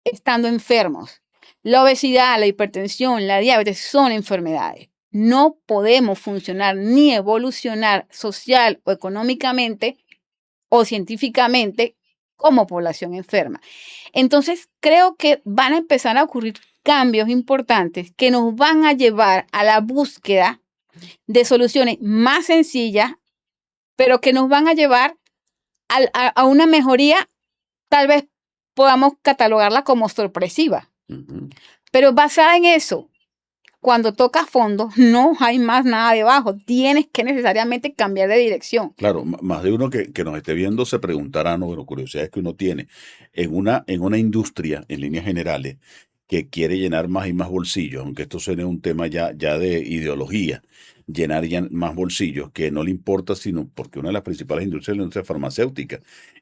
estando enfermos. La obesidad, la hipertensión, la diabetes son enfermedades. No podemos funcionar ni evolucionar social o económicamente o científicamente como población enferma. Entonces, creo que van a empezar a ocurrir cambios importantes que nos van a llevar a la búsqueda de soluciones más sencillas, pero que nos van a llevar a una mejoría, tal vez podamos catalogarla como sorpresiva. Pero basada en eso, cuando tocas fondo, no hay más nada debajo. Tienes que necesariamente cambiar de dirección. Claro, más de uno que nos esté viendo se preguntará, no, bueno, curiosidades que uno tiene en una industria, en líneas generales, que quiere llenar más y más bolsillos, aunque esto suene un tema ya de ideología, llenar ya más bolsillos, que no le importa, sino porque una de las principales industrias es la industria farmacéutica.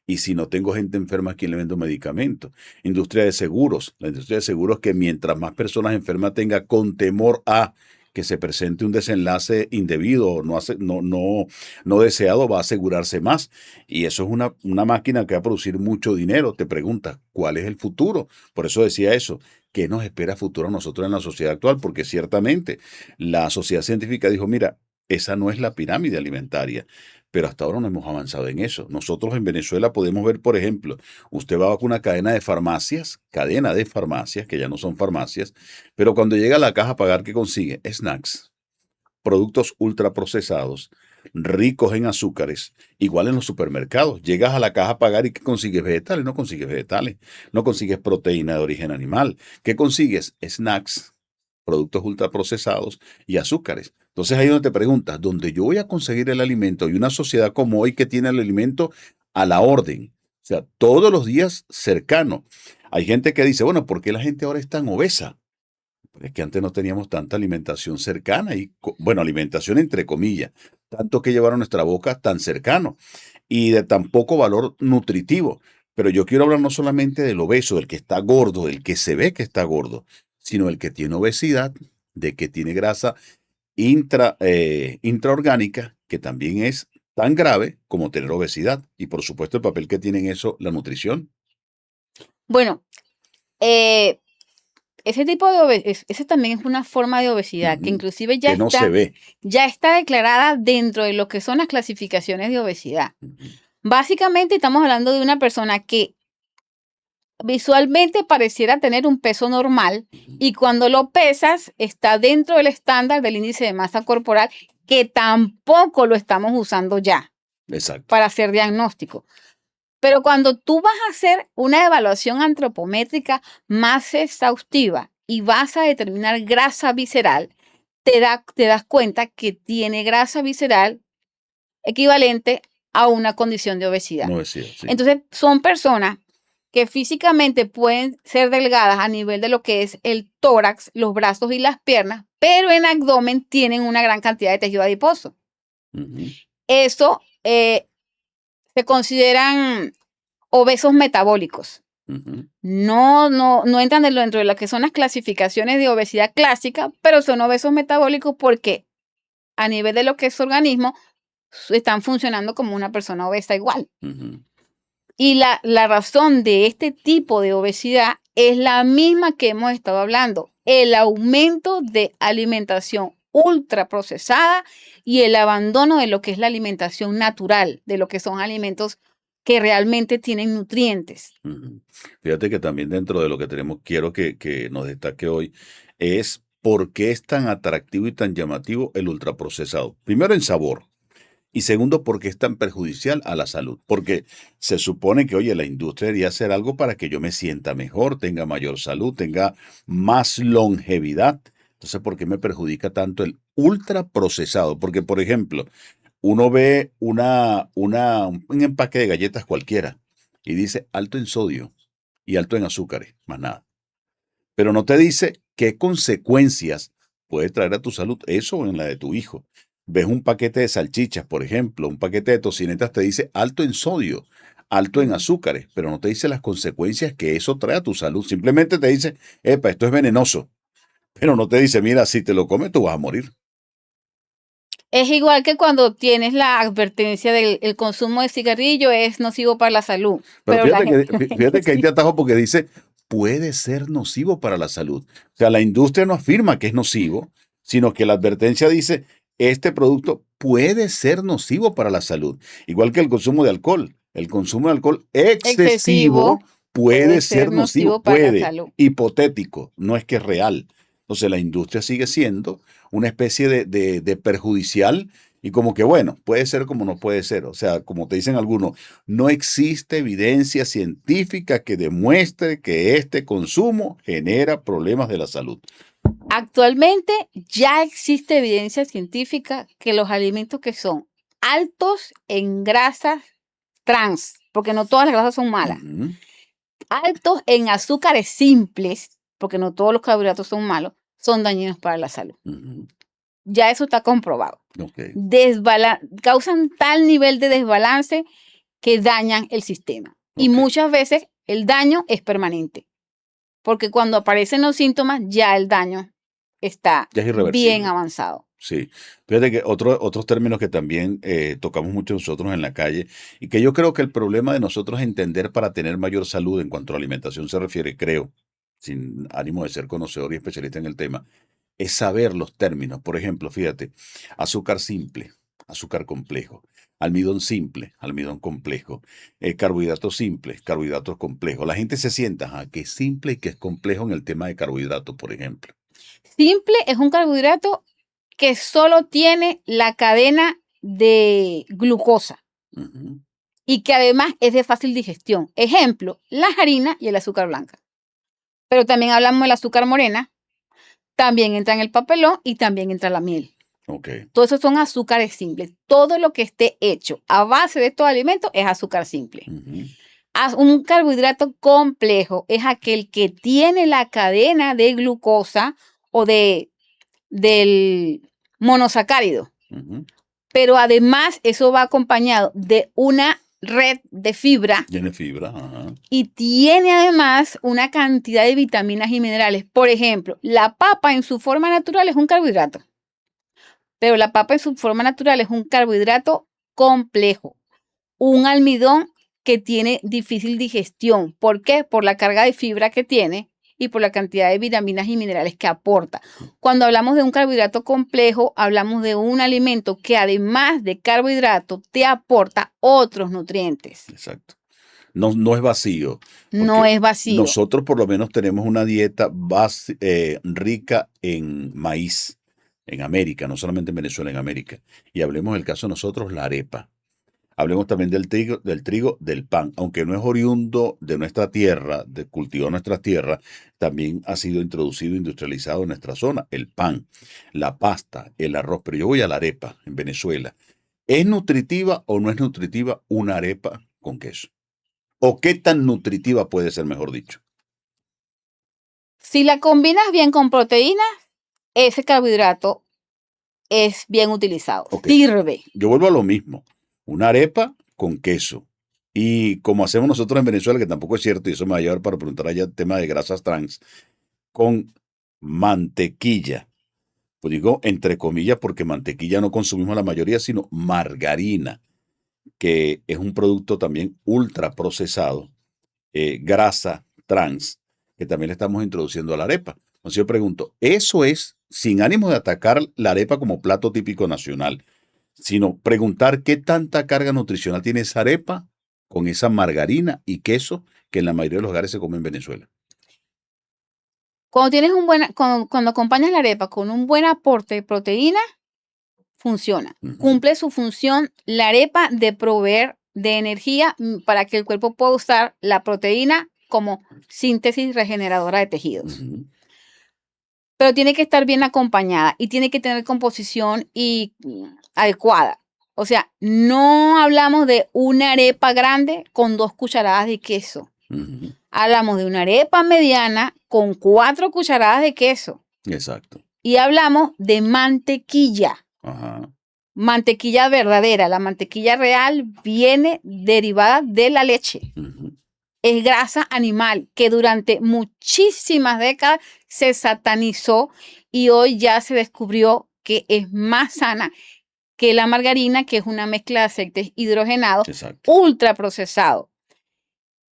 Y si no tengo gente enferma, ¿a quién le vendo medicamentos? Industria de seguros, la industria de seguros que mientras más personas enfermas tenga con temor a que se presente un desenlace indebido o no deseado, va a asegurarse más. Y eso es una máquina que va a producir mucho dinero. Te preguntas, ¿cuál es el futuro? Por eso decía eso. ¿Qué nos espera a futuro a nosotros en la sociedad actual? Porque ciertamente la sociedad científica dijo, mira, esa no es la pirámide alimentaria. Pero hasta ahora no hemos avanzado en eso. Nosotros en Venezuela podemos ver, por ejemplo, usted va a una cadena de farmacias, que ya no son farmacias, pero cuando llega a la caja a pagar, ¿qué consigue? Snacks, productos ultraprocesados, ricos en azúcares, igual en los supermercados. Llegas a la caja a pagar y ¿qué consigues? Vegetales, no consigues vegetales, no consigues proteína de origen animal. ¿Qué consigues? Snacks, productos ultraprocesados y azúcares. Entonces ahí donde te preguntas, ¿dónde yo voy a conseguir el alimento? Y una sociedad como hoy que tiene el alimento a la orden, o sea, todos los días cercano. Hay gente que dice, bueno, ¿por qué la gente ahora es tan obesa? Es que antes no teníamos tanta alimentación cercana y, bueno, alimentación entre comillas, tanto que llevar a nuestra boca tan cercano y de tan poco valor nutritivo. Pero yo quiero hablar no solamente del obeso, del que está gordo, del que se ve que está gordo, sino del que tiene obesidad, de que tiene grasa intraorgánica, que también es tan grave como tener obesidad. Y por supuesto el papel que tiene en eso la nutrición. Bueno, ese tipo de obesidad, ese también es una forma de obesidad que inclusive que no se ve. Ya está declarada dentro de lo que son las clasificaciones de obesidad. Básicamente estamos hablando de una persona que visualmente pareciera tener un peso normal y cuando lo pesas está dentro del estándar del índice de masa corporal, que tampoco lo estamos usando ya. Exacto. Para hacer diagnóstico. Pero cuando tú vas a hacer una evaluación antropométrica más exhaustiva y vas a determinar grasa visceral, te das cuenta que tiene grasa visceral equivalente a una condición de obesidad. Sí. Entonces, son personas que físicamente pueden ser delgadas a nivel de lo que es el tórax, los brazos y las piernas, pero en abdomen tienen una gran cantidad de tejido adiposo. Eso se consideran obesos metabólicos. No entran dentro de lo que son las clasificaciones de obesidad clásica, pero son obesos metabólicos porque a nivel de lo que es su organismo están funcionando como una persona obesa igual. Y la razón de este tipo de obesidad es la misma que hemos estado hablando, el aumento de alimentación ultraprocesada y el abandono de lo que es la alimentación natural, de lo que son alimentos que realmente tienen nutrientes. Ujú. Fíjate que también dentro de lo que tenemos, quiero que nos destaque hoy, es por qué es tan atractivo y tan llamativo el ultraprocesado. Primero en sabor. Y segundo, porque es tan perjudicial a la salud. Porque se supone que, oye, la industria debería hacer algo para que yo me sienta mejor, tenga mayor salud, tenga más longevidad. Entonces, ¿por qué me perjudica tanto el ultraprocesado? Porque, por ejemplo, uno ve un empaque de galletas cualquiera y dice alto en sodio y alto en azúcares, más nada. Pero no te dice qué consecuencias puede traer a tu salud eso o en la de tu hijo. Ves un paquete de salchichas, por ejemplo, un paquete de tocinetas te dice alto en sodio, alto en azúcares, pero no te dice las consecuencias que eso trae a tu salud. Simplemente te dice, epa, esto es venenoso, pero no te dice, mira, si te lo comes tú vas a morir. Es igual que cuando tienes la advertencia del el consumo de cigarrillo es nocivo para la salud, Pero pero la gente fíjate que ahí te sí, atajo porque dice, puede ser nocivo para la salud. O sea, la industria no afirma que es nocivo, sino que la advertencia dice, este producto puede ser nocivo para la salud. Igual que el consumo de alcohol. El consumo de alcohol excesivo excesivo puede puede ser ser nocivo, nocivo para la puede, salud. hipotético, no es que es real. Entonces la industria sigue siendo una especie de perjudicial y como que, bueno, puede ser como no puede ser. O sea, como te dicen algunos, no existe evidencia científica que demuestre que este consumo genera problemas de la salud. Actualmente ya existe evidencia científica que los alimentos que son altos en grasas trans, porque no todas las grasas son malas, Ujú, altos en azúcares simples, porque no todos los carbohidratos son malos, son dañinos para la salud. ujú. Ya eso está comprobado. Ok, Causan tal nivel de desbalance que dañan el sistema. Y ok. muchas veces el daño es permanente, porque cuando aparecen los síntomas ya el daño está Ya es bien irreversible. avanzado. Sí. Fíjate que otros términos que también tocamos mucho nosotros en la calle y que yo creo que el problema de nosotros es entender para tener mayor salud en cuanto a alimentación se refiere, creo, sin ánimo de ser conocedor y especialista en el tema, es saber los términos. Por ejemplo, fíjate, azúcar simple, azúcar complejo, almidón simple, almidón complejo, carbohidratos simples, carbohidratos complejos. La gente se sienta, que es simple y que es complejo en el tema de carbohidratos, por ejemplo. Simple es un carbohidrato que solo tiene la cadena de glucosa Ujú, y que además es de fácil digestión. Ejemplo, la harina y el azúcar blanca. Pero también hablamos del azúcar morena, también entra en el papelón y también entra la miel. ok. Todos esos son azúcares simples. Todo lo que esté hecho a base de estos alimentos es azúcar simple. Ujú, Un carbohidrato complejo es aquel que tiene la cadena de glucosa o del monosacárido, ujú. pero además eso va acompañado de una red de fibra Tiene fibra, ajá. y tiene además una cantidad de vitaminas y minerales. Por ejemplo, la papa en su forma natural es un carbohidrato, pero la papa en su forma natural es un carbohidrato complejo, un almidón que tiene difícil digestión. ¿Por qué? Por la carga de fibra que tiene y por la cantidad de vitaminas y minerales que aporta. Cuando hablamos de un carbohidrato complejo, hablamos de un alimento que además de carbohidrato te aporta otros nutrientes. Exacto. No, no es vacío, No porque es vacío. nosotros por lo menos tenemos una dieta rica en maíz en América, no solamente en Venezuela, en América. Y hablemos del caso de nosotros, la arepa. Hablemos también del trigo, del pan, aunque no es oriundo de nuestra tierra, de cultivar nuestra tierra, también ha sido introducido, industrializado en nuestra zona, el pan, la pasta, el arroz. Pero yo voy a la arepa en Venezuela. ¿Es nutritiva o no es nutritiva una arepa con queso? ¿O qué tan nutritiva puede ser, mejor dicho? Si la combinas bien con proteínas, ese carbohidrato es bien utilizado. Ok, Sirve. yo vuelvo a lo mismo. Una arepa con queso. Y como hacemos nosotros en Venezuela, que tampoco es cierto, y eso me va a llevar para preguntar allá el tema de grasas trans, con mantequilla. Pues digo entre comillas porque mantequilla no consumimos la mayoría, sino margarina, que es un producto también ultra procesado, grasa trans, que también le estamos introduciendo a la arepa. Entonces yo pregunto, eso es sin ánimo de atacar la arepa como plato típico nacional, sino preguntar qué tanta carga nutricional tiene esa arepa con esa margarina y queso que en la mayoría de los hogares se come en Venezuela. Cuando tienes cuando acompañas la arepa con un buen aporte de proteína, funciona. Ujú, Cumple su función la arepa de proveer de energía para que el cuerpo pueda usar la proteína como síntesis regeneradora de tejidos. ujú, Pero tiene que estar bien acompañada y tiene que tener composición adecuada. O sea, no hablamos de una arepa grande con 2 cucharadas de queso. ujú. Hablamos de una arepa mediana con 4 cucharadas de queso. Exacto. Y hablamos de mantequilla. Ajá. Mantequilla verdadera. La mantequilla real viene derivada de la leche. Ujú, Es grasa animal que durante muchísimas décadas se satanizó y hoy ya se descubrió que es más sana que la margarina, que es una mezcla de aceites hidrogenados exacto. ultraprocesado.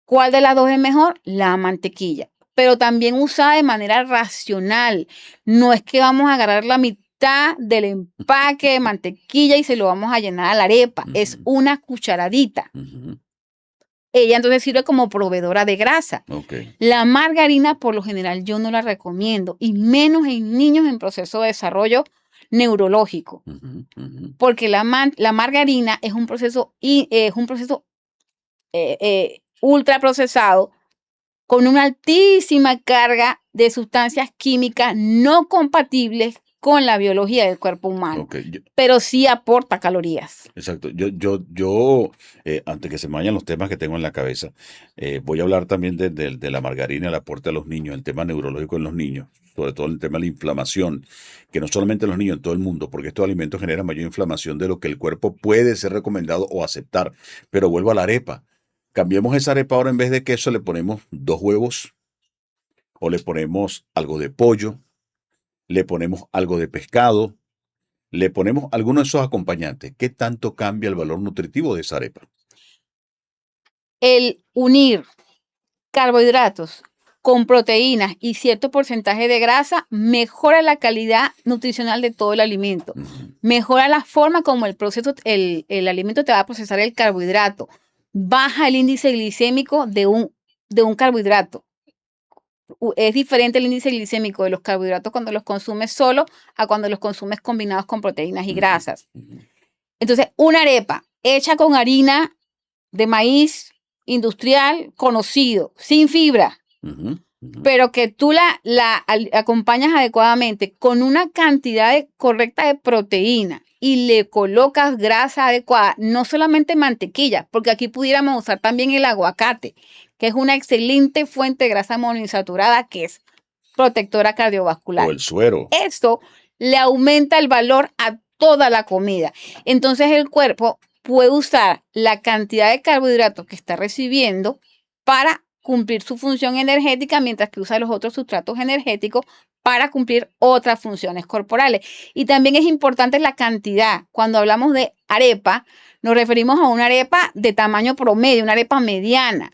¿Cuál de las dos es mejor? La mantequilla, pero también usada de manera racional. No es que vamos a agarrar la mitad del empaque de mantequilla y se lo vamos a llenar a la arepa. Es Ujú, una cucharadita. ujú. Ella entonces sirve como proveedora de grasa. Ok. La margarina, por lo general, yo no la recomiendo, y menos en niños en proceso de desarrollo neurológico, Ujú, ujú. porque la margarina es un proceso ultraprocesado con una altísima carga de sustancias químicas no compatibles con la biología del cuerpo humano, Ok. pero sí aporta calorías. Exacto. Yo, antes que se me vayan los temas que tengo en la cabeza, voy a hablar también de la margarina, el aporte a los niños, el tema neurológico en los niños, sobre todo el tema de la inflamación, que no solamente en los niños, en todo el mundo, porque estos alimentos generan mayor inflamación de lo que el cuerpo puede ser recomendado o aceptar. Pero vuelvo a la arepa. Cambiemos esa arepa ahora, en vez de queso le ponemos 2 huevos o le ponemos algo de pollo, le ponemos algo de pescado, le ponemos alguno de esos acompañantes. ¿Qué tanto cambia el valor nutritivo de esa arepa? El unir carbohidratos con proteínas y cierto porcentaje de grasa mejora la calidad nutricional de todo el alimento, Ujú, mejora la forma como el alimento te va a procesar el carbohidrato, baja el índice glicémico de un carbohidrato. Es diferente el índice glicémico de los carbohidratos cuando los consumes solo a cuando los consumes combinados con proteínas y ujú, grasas. ujú, Entonces, una arepa hecha con harina de maíz industrial conocido, sin fibra, ujú, ujú, pero que tú acompañas adecuadamente con una cantidad correcta de proteína y le colocas grasa adecuada, no solamente mantequilla, porque aquí pudiéramos usar también el aguacate, que es una excelente fuente de grasa monoinsaturada que es protectora o cardiovascular. el suero. Esto le aumenta el valor a toda la comida. Entonces el cuerpo puede usar la cantidad de carbohidratos que está recibiendo para cumplir su función energética, mientras que usa los otros sustratos energéticos para cumplir otras funciones corporales. Y también es importante la cantidad. Cuando hablamos de arepa, nos referimos a una arepa de tamaño promedio, una arepa mediana.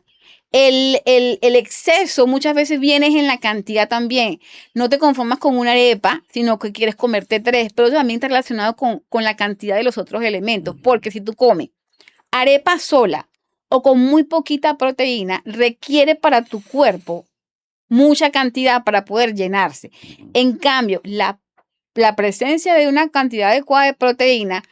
El exceso muchas veces viene en la cantidad también. No te conformas con una arepa, sino que quieres comerte 3, pero eso también está relacionado con la cantidad de los otros elementos, Ujú, porque si tú comes arepa sola o con muy poquita proteína, requiere para tu cuerpo mucha cantidad para poder llenarse. ujú. En cambio, la presencia de una cantidad adecuada de proteína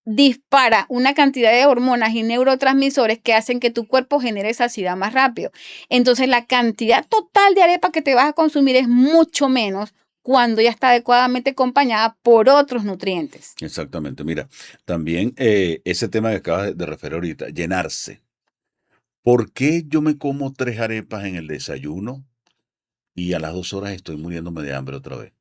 dispara una cantidad de hormonas y neurotransmisores que hacen que tu cuerpo genere saciedad más rápido. Entonces, la cantidad total de arepa que te vas a consumir es mucho menos cuando ya está adecuadamente acompañada por otros nutrientes. Exactamente. Mira, también ese tema que acabas de referir ahorita, llenarse. ¿Por qué yo me como 3 arepas en el desayuno y a las 2 horas estoy muriéndome de hambre otra vez?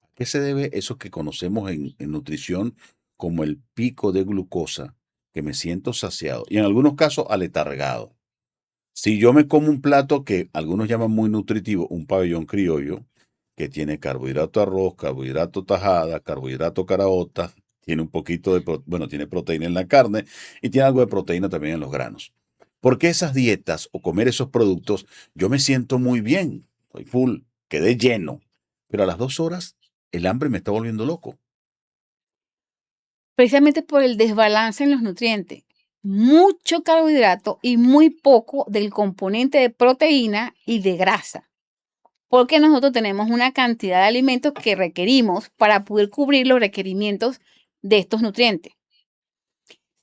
¿A qué se debe eso que conocemos en nutrición como el pico de glucosa, que me siento saciado y en algunos casos aletargado? Si yo me como un plato que algunos llaman muy nutritivo, un pabellón criollo, que tiene carbohidrato arroz, carbohidrato tajada, carbohidrato caraota, tiene un poquito bueno, tiene proteína en la carne y tiene algo de proteína también en los granos. Porque esas dietas o comer esos productos, yo me siento muy bien, estoy full, quedé lleno. pero a las 2 horas el hambre me está volviendo loco. Precisamente por el desbalance en los nutrientes. Mucho carbohidrato y muy poco del componente de proteína y de grasa. Porque nosotros tenemos una cantidad de alimentos que requerimos para poder cubrir los requerimientos de estos nutrientes.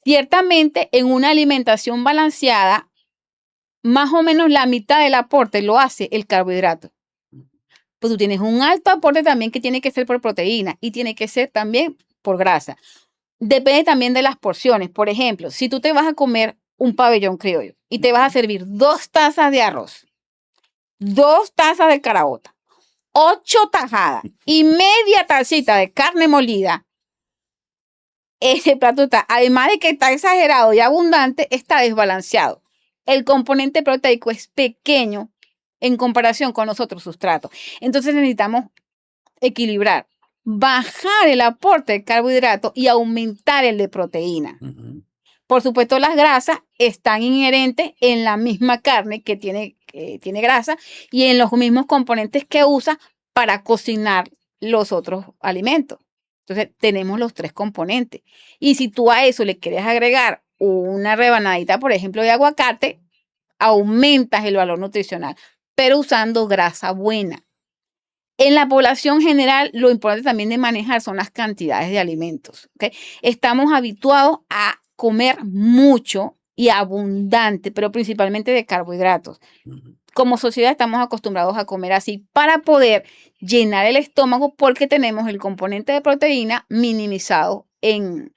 Ciertamente, en una alimentación balanceada, más o menos la mitad del aporte lo hace el carbohidrato. Pues tú tienes un alto aporte también que tiene que ser por proteína y tiene que ser también por grasa. Depende también de las porciones. Por ejemplo, si tú te vas a comer un pabellón criollo y te vas a servir 2 tazas de arroz, 2 tazas de caraota, 8 tajadas y media tacita de carne molida, ese plato está, además de que está exagerado y abundante, está desbalanceado. El componente proteico es pequeño en comparación con los otros sustratos. Entonces necesitamos equilibrar, bajar el aporte de carbohidratos y aumentar el de proteína. Por supuesto, las grasas están inherentes en la misma carne que tiene grasa y en los mismos componentes que usa para cocinar los otros alimentos. Entonces, tenemos los 3 componentes. Y si tú a eso le quieres agregar una rebanadita, por ejemplo, de aguacate, aumentas el valor nutricional, pero usando grasa buena. En la población general, lo importante también de manejar son las cantidades de alimentos. ¿Okay? Estamos habituados a comer mucho y abundante, pero principalmente de carbohidratos. Como sociedad estamos acostumbrados a comer así para poder llenar el estómago porque tenemos el componente de proteína minimizado en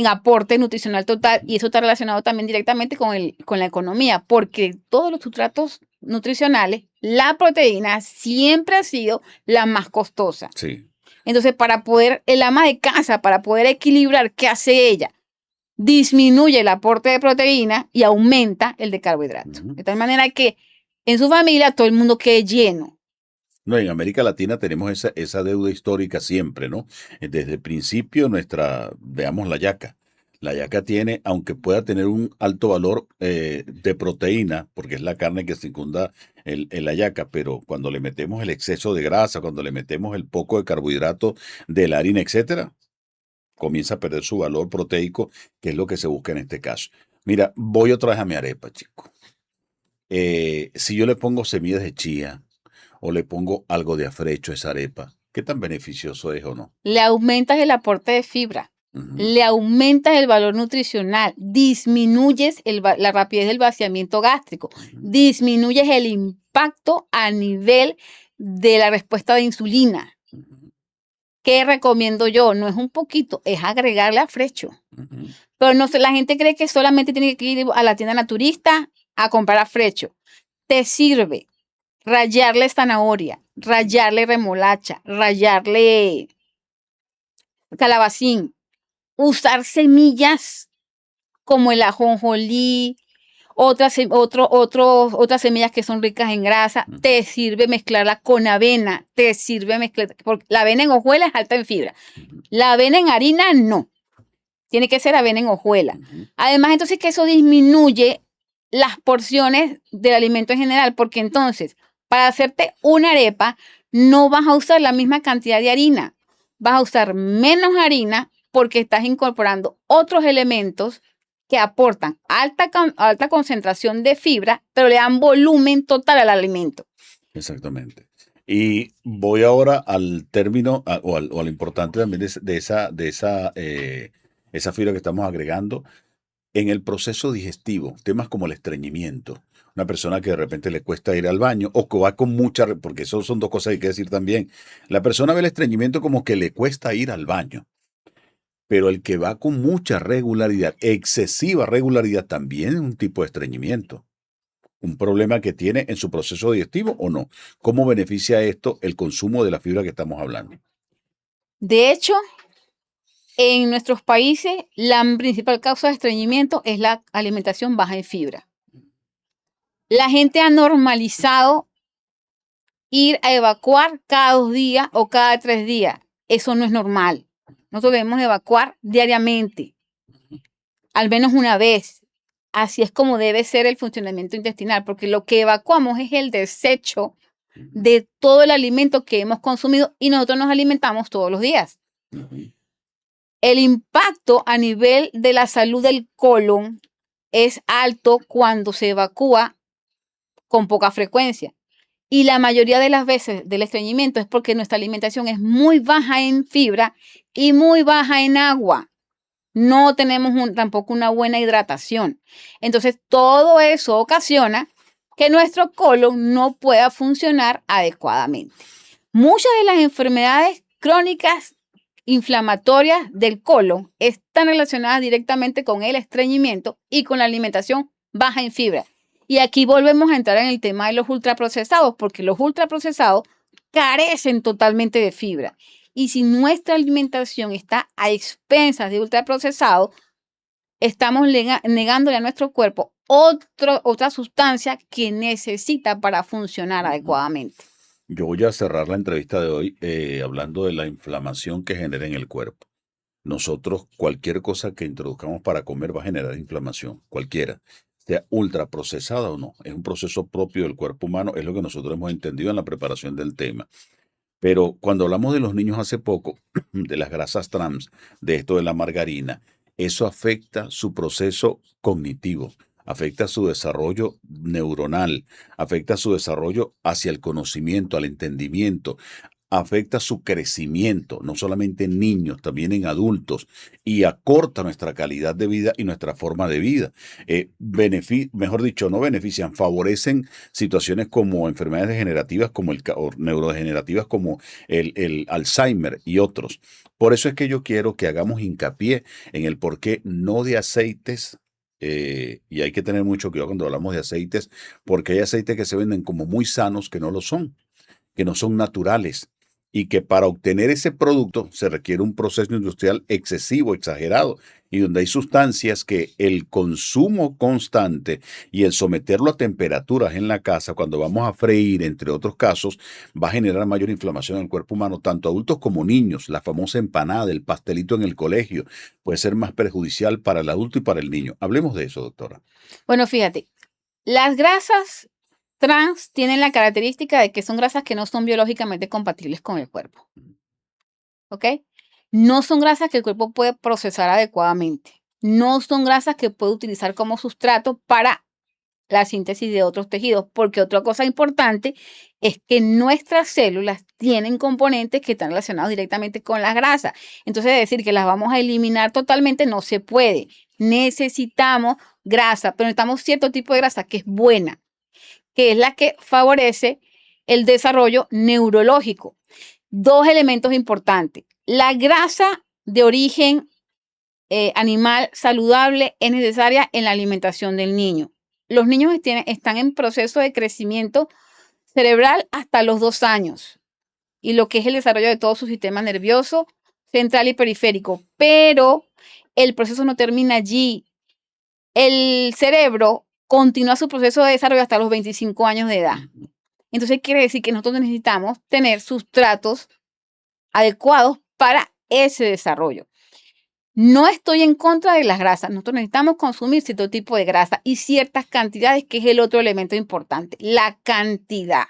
aporte nutricional total y eso está relacionado también directamente con la economía porque todos los sustratos nutricionales, la proteína siempre ha sido la más costosa. Sí. Entonces, el ama de casa, para poder equilibrar, ¿qué hace ella? Disminuye el aporte de proteína y aumenta el de carbohidratos. De tal manera que en su familia todo el mundo quede lleno. No, en América Latina tenemos esa deuda histórica siempre, ¿no? Desde el principio veamos la yaca. La yaca tiene, aunque pueda tener un alto valor de proteína, porque es la carne que circunda la yaca, pero cuando le metemos el exceso de grasa, cuando le metemos el poco de carbohidrato de la harina, etcétera, comienza a perder su valor proteico, que es lo que se busca en este caso. Mira, voy otra vez a mi arepa, chico. Si yo le pongo semillas de chía o le pongo algo de afrecho a esa arepa, ¿qué tan beneficioso es o no? Le aumentas el aporte de fibra. Le aumentas el valor nutricional, disminuyes la rapidez del vaciamiento gástrico, disminuyes el impacto a nivel de la respuesta de insulina. ¿Qué recomiendo yo? No es un poquito, es agregarle afrecho. Pero no sé, la gente cree que solamente tiene que ir a la tienda naturista a comprar afrecho. Te sirve rallarle zanahoria, rallarle remolacha, rallarle calabacín, usar semillas como el ajonjolí, otras semillas que son ricas en grasa, te sirve mezclarla con avena, te sirve mezclar, porque la avena en hojuelas es alta en fibra. La avena en harina no, tiene que ser avena en hojuela. Además, entonces que eso disminuye las porciones del alimento en general, porque entonces, para hacerte una arepa, no vas a usar la misma cantidad de harina, vas a usar menos harina porque estás incorporando otros elementos que aportan alta concentración de fibra, pero le dan volumen total al alimento. Exactamente. Y voy ahora al término, o a lo importante también de esa fibra que estamos agregando en el proceso digestivo, temas como el estreñimiento. Una persona que de repente le cuesta ir al baño o que va con porque eso son 2 cosas que hay que decir también. La persona ve el estreñimiento como que le cuesta ir al baño. Pero el que va con mucha regularidad, excesiva regularidad, también es un tipo de estreñimiento. Un problema que tiene en su proceso digestivo o no. ¿Cómo beneficia esto el consumo de la fibra que estamos hablando? De hecho, en nuestros países, la principal causa de estreñimiento es la alimentación baja en fibra. La gente ha normalizado ir a evacuar cada 2 días o cada 3 días. Eso no es normal. Nosotros debemos evacuar diariamente, al menos una vez. Así es como debe ser el funcionamiento intestinal, porque lo que evacuamos es el desecho de todo el alimento que hemos consumido y nosotros nos alimentamos todos los días. El impacto a nivel de la salud del colon es alto cuando se evacúa con poca frecuencia. Y la mayoría de las veces del estreñimiento es porque nuestra alimentación es muy baja en fibra y muy baja en agua. No tenemos tampoco una buena hidratación. Entonces, todo eso ocasiona que nuestro colon no pueda funcionar adecuadamente. Muchas de las enfermedades crónicas inflamatorias del colon están relacionadas directamente con el estreñimiento y con la alimentación baja en fibra. Y aquí volvemos a entrar en el tema de los ultraprocesados, porque los ultraprocesados carecen totalmente de fibra. Y si nuestra alimentación está a expensas de ultraprocesados, estamos negándole a nuestro cuerpo otra sustancia que necesita para funcionar adecuadamente. Yo voy a cerrar la entrevista de hoy hablando de la inflamación que genera en el cuerpo. Nosotros, cualquier cosa que introduzcamos para comer va a generar inflamación, cualquiera, sea ultraprocesada o no. Es un proceso propio del cuerpo humano, es lo que nosotros hemos entendido en la preparación del tema. Pero cuando hablamos de los niños hace poco, de las grasas trans, de esto de la margarina, eso afecta su proceso cognitivo, afecta su desarrollo neuronal, afecta su desarrollo hacia el conocimiento, al entendimiento, afecta su crecimiento, no solamente en niños, también en adultos, y acorta nuestra calidad de vida y nuestra forma de vida. Mejor dicho, no benefician, favorecen situaciones como enfermedades degenerativas como o neurodegenerativas como el Alzheimer y otros. Por eso es que yo quiero que hagamos hincapié en el porqué no de aceites. Y hay que tener mucho cuidado cuando hablamos de aceites, porque hay aceites que se venden como muy sanos que no lo son, que no son naturales, y que para obtener ese producto se requiere un proceso industrial excesivo, exagerado, y donde hay sustancias que el consumo constante y el someterlo a temperaturas en la casa, cuando vamos a freír, entre otros casos, va a generar mayor inflamación en el cuerpo humano, tanto adultos como niños. La famosa empanada, el pastelito en el colegio, puede ser más perjudicial para el adulto y para el niño. Hablemos de eso, doctora. Bueno, fíjate, las grasas trans tienen la característica de que son grasas que no son biológicamente compatibles con el cuerpo. ¿Ok? No son grasas que el cuerpo puede procesar adecuadamente. No son grasas que puede utilizar como sustrato para la síntesis de otros tejidos, porque otra cosa importante es que nuestras células tienen componentes que están relacionados directamente con las grasas. Entonces, decir que las vamos a eliminar totalmente no se puede. Necesitamos grasa, pero necesitamos cierto tipo de grasa que es buena, que es la que favorece el desarrollo neurológico. Dos elementos importantes. La grasa de origen animal saludable es necesaria en la alimentación del niño. Los niños están en proceso de crecimiento cerebral hasta los 2 años y lo que es el desarrollo de todo su sistema nervioso central y periférico, pero el proceso no termina allí. El cerebro continúa su proceso de desarrollo hasta los 25 años de edad. Entonces quiere decir que nosotros necesitamos tener sustratos adecuados para ese desarrollo. No estoy en contra de las grasas. Nosotros necesitamos consumir cierto tipo de grasa y ciertas cantidades, que es el otro elemento importante, la cantidad.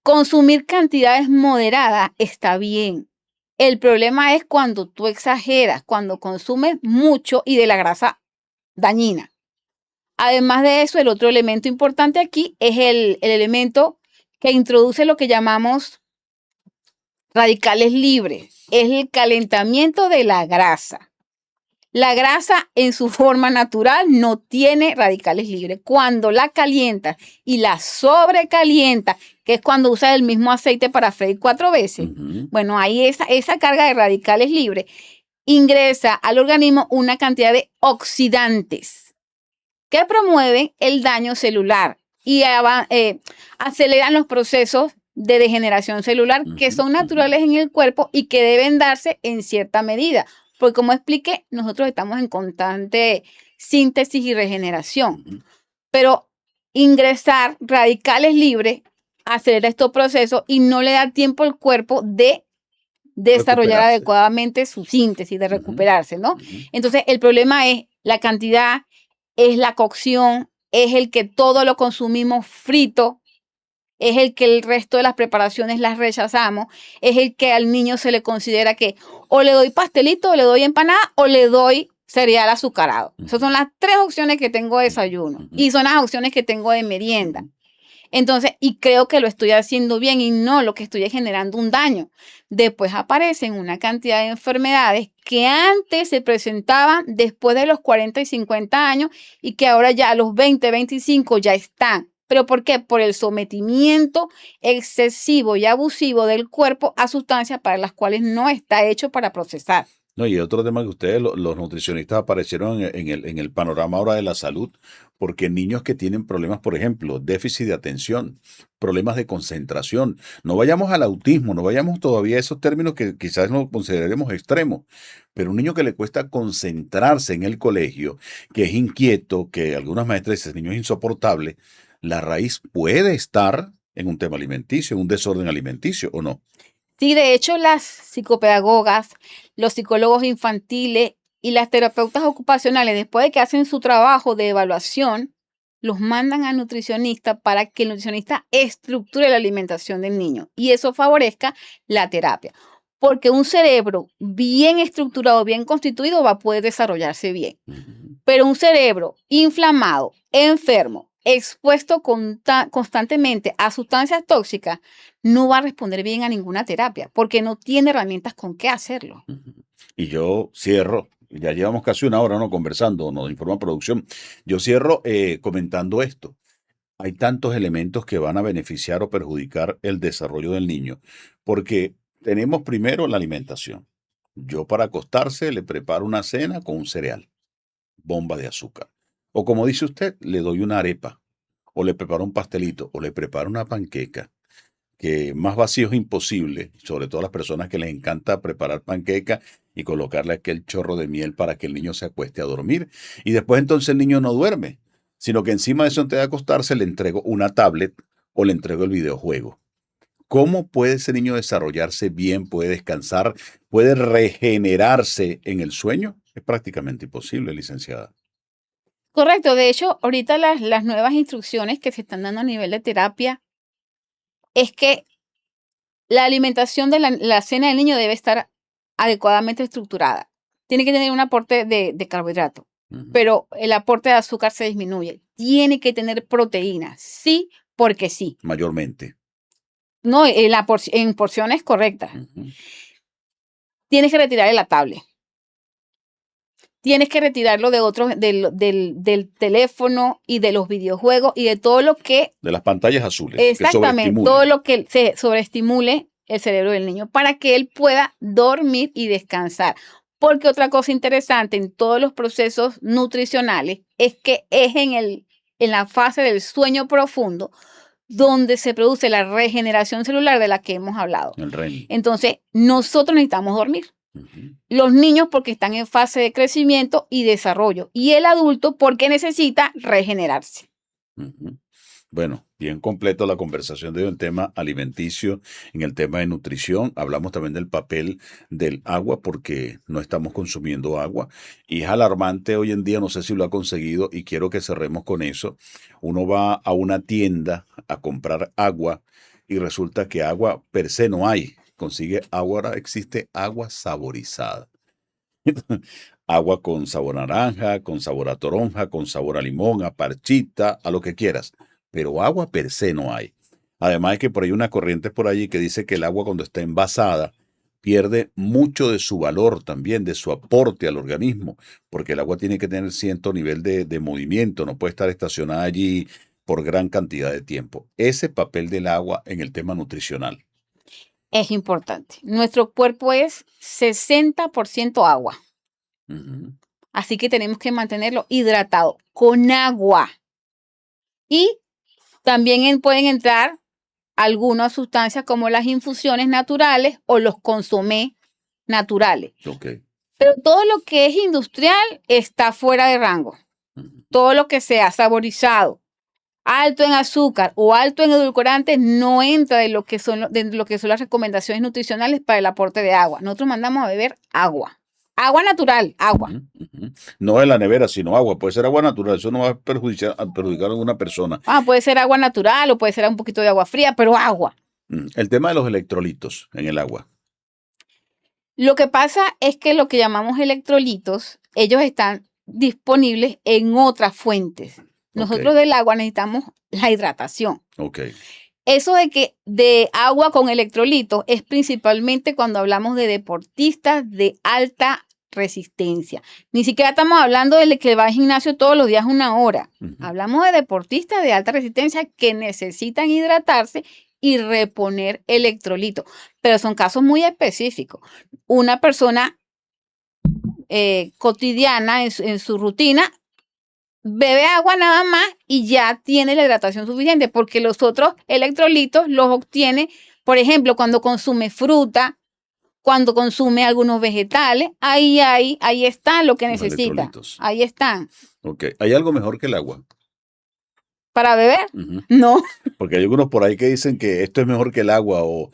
Consumir cantidades moderadas está bien. El problema es cuando tú exageras, cuando consumes mucho y de la grasa dañina. Además de eso, el otro elemento importante aquí es el elemento que introduce lo que llamamos radicales libres. Es el calentamiento de la grasa. La grasa en su forma natural no tiene radicales libres. Cuando la calientas y la sobrecalientas, que es cuando usas el mismo aceite para freír 4 veces, bueno, ahí esa carga de radicales libres ingresa al organismo una cantidad de oxidantes que promueven el daño celular y aceleran los procesos de degeneración celular que son naturales en el cuerpo y que deben darse en cierta medida. Porque como expliqué, nosotros estamos en constante síntesis y regeneración. Pero ingresar radicales libres acelera estos procesos y no le da tiempo al cuerpo de desarrollar adecuadamente su síntesis, de recuperarse, ¿no? Entonces, el problema es la cantidad, es la cocción, es el que todo lo consumimos frito, es el que el resto de las preparaciones las rechazamos, es el que al niño se le considera que o le doy pastelito, o le doy empanada, o le doy cereal azucarado. Esas son las 3 opciones que tengo de desayuno y son las opciones que tengo de merienda. Entonces, y creo que lo estoy haciendo bien y no lo que estoy es generando un daño. Después aparecen una cantidad de enfermedades que antes se presentaban después de los 40 y 50 años y que ahora ya a los 20, 25 ya están. ¿Pero por qué? Por el sometimiento excesivo y abusivo del cuerpo a sustancias para las cuales no está hecho para procesar. No, y otro tema que ustedes, los nutricionistas, aparecieron en el panorama ahora de la salud, porque niños que tienen problemas, por ejemplo, déficit de atención, problemas de concentración, no vayamos al autismo, no vayamos todavía a esos términos que quizás no consideraremos extremos, pero un niño que le cuesta concentrarse en el colegio, que es inquieto, que algunas maestras dicen, el niño es insoportable, la raíz puede estar en un tema alimenticio, en un desorden alimenticio, ¿o no? Sí, de hecho, las psicopedagogas, los psicólogos infantiles y las terapeutas ocupacionales, después de que hacen su trabajo de evaluación, los mandan al nutricionista para que el nutricionista estructure la alimentación del niño y eso favorezca la terapia. Porque un cerebro bien estructurado, bien constituido, va a poder desarrollarse bien. Pero un cerebro inflamado, enfermo, expuesto constantemente a sustancias tóxicas, no va a responder bien a ninguna terapia porque no tiene herramientas con qué hacerlo. Y yo cierro, ya llevamos casi una hora, ¿no? Conversando, nos informa producción. Yo cierro comentando esto. Hay tantos elementos que van a beneficiar o perjudicar el desarrollo del niño, porque tenemos primero la alimentación. Yo para acostarse le preparo una cena con un cereal, bomba de azúcar. O como dice usted, le doy una arepa, o le preparo un pastelito, o le preparo una panqueca, que más vacío es imposible, sobre todo a las personas que les encanta preparar panqueca y colocarle aquel chorro de miel para que el niño se acueste a dormir. Y después entonces el niño no duerme, sino que encima de eso, antes de acostarse, le entrego una tablet o le entrego el videojuego. ¿Cómo puede ese niño desarrollarse bien, puede descansar, puede regenerarse en el sueño? Es prácticamente imposible, licenciada. Correcto, de hecho, ahorita las nuevas instrucciones que se están dando a nivel de terapia es que la alimentación de la cena del niño debe estar adecuadamente estructurada. Tiene que tener un aporte de carbohidrato, Ujú. pero el aporte de azúcar se disminuye. Tiene que tener proteína, sí, porque sí. Mayormente. No, en porciones correctas. Ujú. Tienes que retirarle la tablet. Tienes que retirarlo de otros, del teléfono y de los videojuegos y de todo lo que, De las pantallas azules, que exactamente, todo sobreestimulen. lo que se sobreestimule el cerebro del niño para que él pueda dormir y descansar. Porque otra cosa interesante en todos los procesos nutricionales es que es en la fase del sueño profundo donde se produce la regeneración celular de la que hemos hablado. El REM. Entonces, nosotros necesitamos dormir. Ujú. Los niños porque están en fase de crecimiento y desarrollo. Y el adulto porque necesita regenerarse. Ujú. Bueno, bien completo la conversación de hoy en tema alimenticio, en el tema de nutrición. Hablamos también del papel del agua porque no estamos consumiendo agua. Y es alarmante hoy en día, no sé si lo ha conseguido y quiero que cerremos con eso. Uno va a una tienda a comprar agua y resulta que agua per se no hay. Consigue agua, ahora existe agua saborizada. Agua con sabor a naranja, con sabor a toronja, con sabor a limón, a parchita, a lo que quieras. Pero agua per se no hay. Además es que por ahí una corriente por allí que dice que el agua cuando está envasada pierde mucho de su valor también, de su aporte al organismo, porque el agua tiene que tener cierto nivel de movimiento, no puede estar estacionada allí por gran cantidad de tiempo. Ese papel del agua en el tema nutricional. Es importante. Nuestro cuerpo es 60% agua. Ujú. Así que tenemos que mantenerlo hidratado con agua. Y también pueden entrar algunas sustancias como las infusiones naturales o los consomés naturales. Ok. Pero todo lo que es industrial está fuera de rango. Ujú. Todo lo que sea saborizado, alto en azúcar o alto en edulcorantes no entra de lo que son las recomendaciones nutricionales para el aporte de agua. Nosotros mandamos a beber agua, Agua natural, agua. No es la nevera, sino agua. Puede ser agua natural. Eso no va a perjudicar a alguna persona. Puede ser agua natural o puede ser un poquito de agua fría, pero agua. El tema de los electrolitos en el agua. Lo que pasa es que lo que llamamos electrolitos, ellos están disponibles en otras fuentes. Nosotros del agua necesitamos la hidratación. Eso de agua con electrolitos es principalmente cuando hablamos de deportistas de alta resistencia. Ni siquiera estamos hablando del que va al gimnasio todos los días 1 hora. Hablamos de deportistas de alta resistencia que necesitan hidratarse y reponer electrolitos. Pero son casos muy específicos. Una persona cotidiana en su rutina bebe agua nada más y ya tiene la hidratación suficiente, porque los otros electrolitos los obtiene, por ejemplo, cuando consume fruta, cuando consume algunos vegetales, ahí está lo que necesita. Ahí están. ¿Hay algo mejor que el agua? ¿Para beber? No. Porque hay algunos por ahí que dicen que esto es mejor que el agua o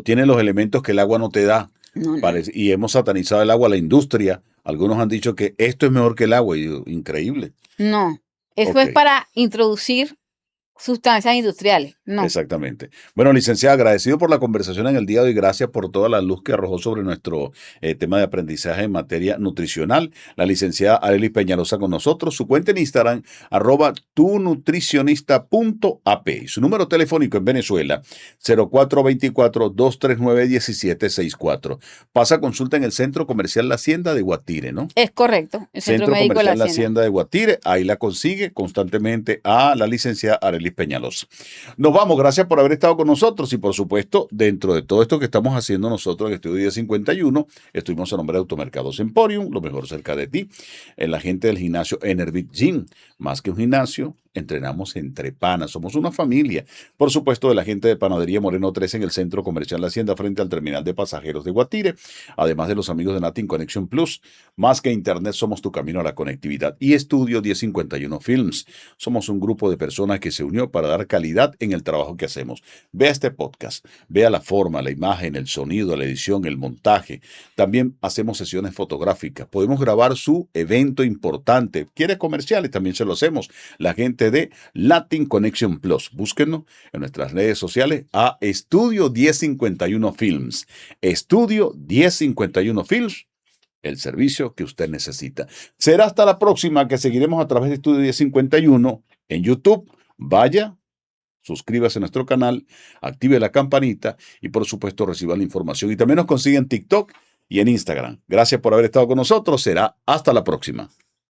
tiene los elementos que el agua no te da. No. Y hemos satanizado el agua, la industria. Algunos han dicho que esto es mejor que el agua. Y digo, increíble. No, eso es para introducir sustancias industriales. No. Exactamente. Bueno, licenciada, agradecido por la conversación en el día de hoy. Gracias por toda la luz que arrojó sobre nuestro tema de aprendizaje en materia nutricional. La licenciada Arelis Peñalosa con nosotros. Su cuenta en Instagram, @tunutricionista.ap. Su número telefónico en Venezuela, 0424-239-1764. Pasa consulta en el Centro Comercial La Hacienda de Guatire, ¿no? Es correcto. El Centro Comercial La Hacienda de Guatire. Ahí la consigue constantemente a la licenciada Arelis Peñalosa. Nos vamos, gracias por haber estado con nosotros y por supuesto, dentro de todo esto que estamos haciendo nosotros en Estudio 1051, estuvimos a nombre de Automercados Emporium, lo mejor cerca de ti, en la gente del gimnasio Enervit Gym, más que un gimnasio, entrenamos entre panas, somos una familia. Por supuesto, de la gente de Panadería Moreno 13 en el Centro Comercial La Hacienda frente al terminal de pasajeros de Guatire, además de los amigos de Natin Connection Plus, más que internet somos tu camino a la conectividad. Y Estudio 1051 Films, somos un grupo de personas que se unió para dar calidad en el trabajo que hacemos. Vea este podcast, vea la forma, la imagen, el sonido, la edición, el montaje. También hacemos sesiones fotográficas, podemos grabar su evento importante. ¿Quiere comerciales? También se lo hacemos. La gente de Latin Connection Plus. Búsquenos en nuestras redes sociales a Estudio 1051 Films. Estudio 1051 Films, el servicio que usted necesita. Será hasta la próxima, que seguiremos a través de Estudio 1051 en YouTube. Vaya, suscríbase a nuestro canal, active la campanita y por supuesto reciba la información. Y también nos consigue en TikTok y en Instagram. Gracias por haber estado con nosotros. Será hasta la próxima.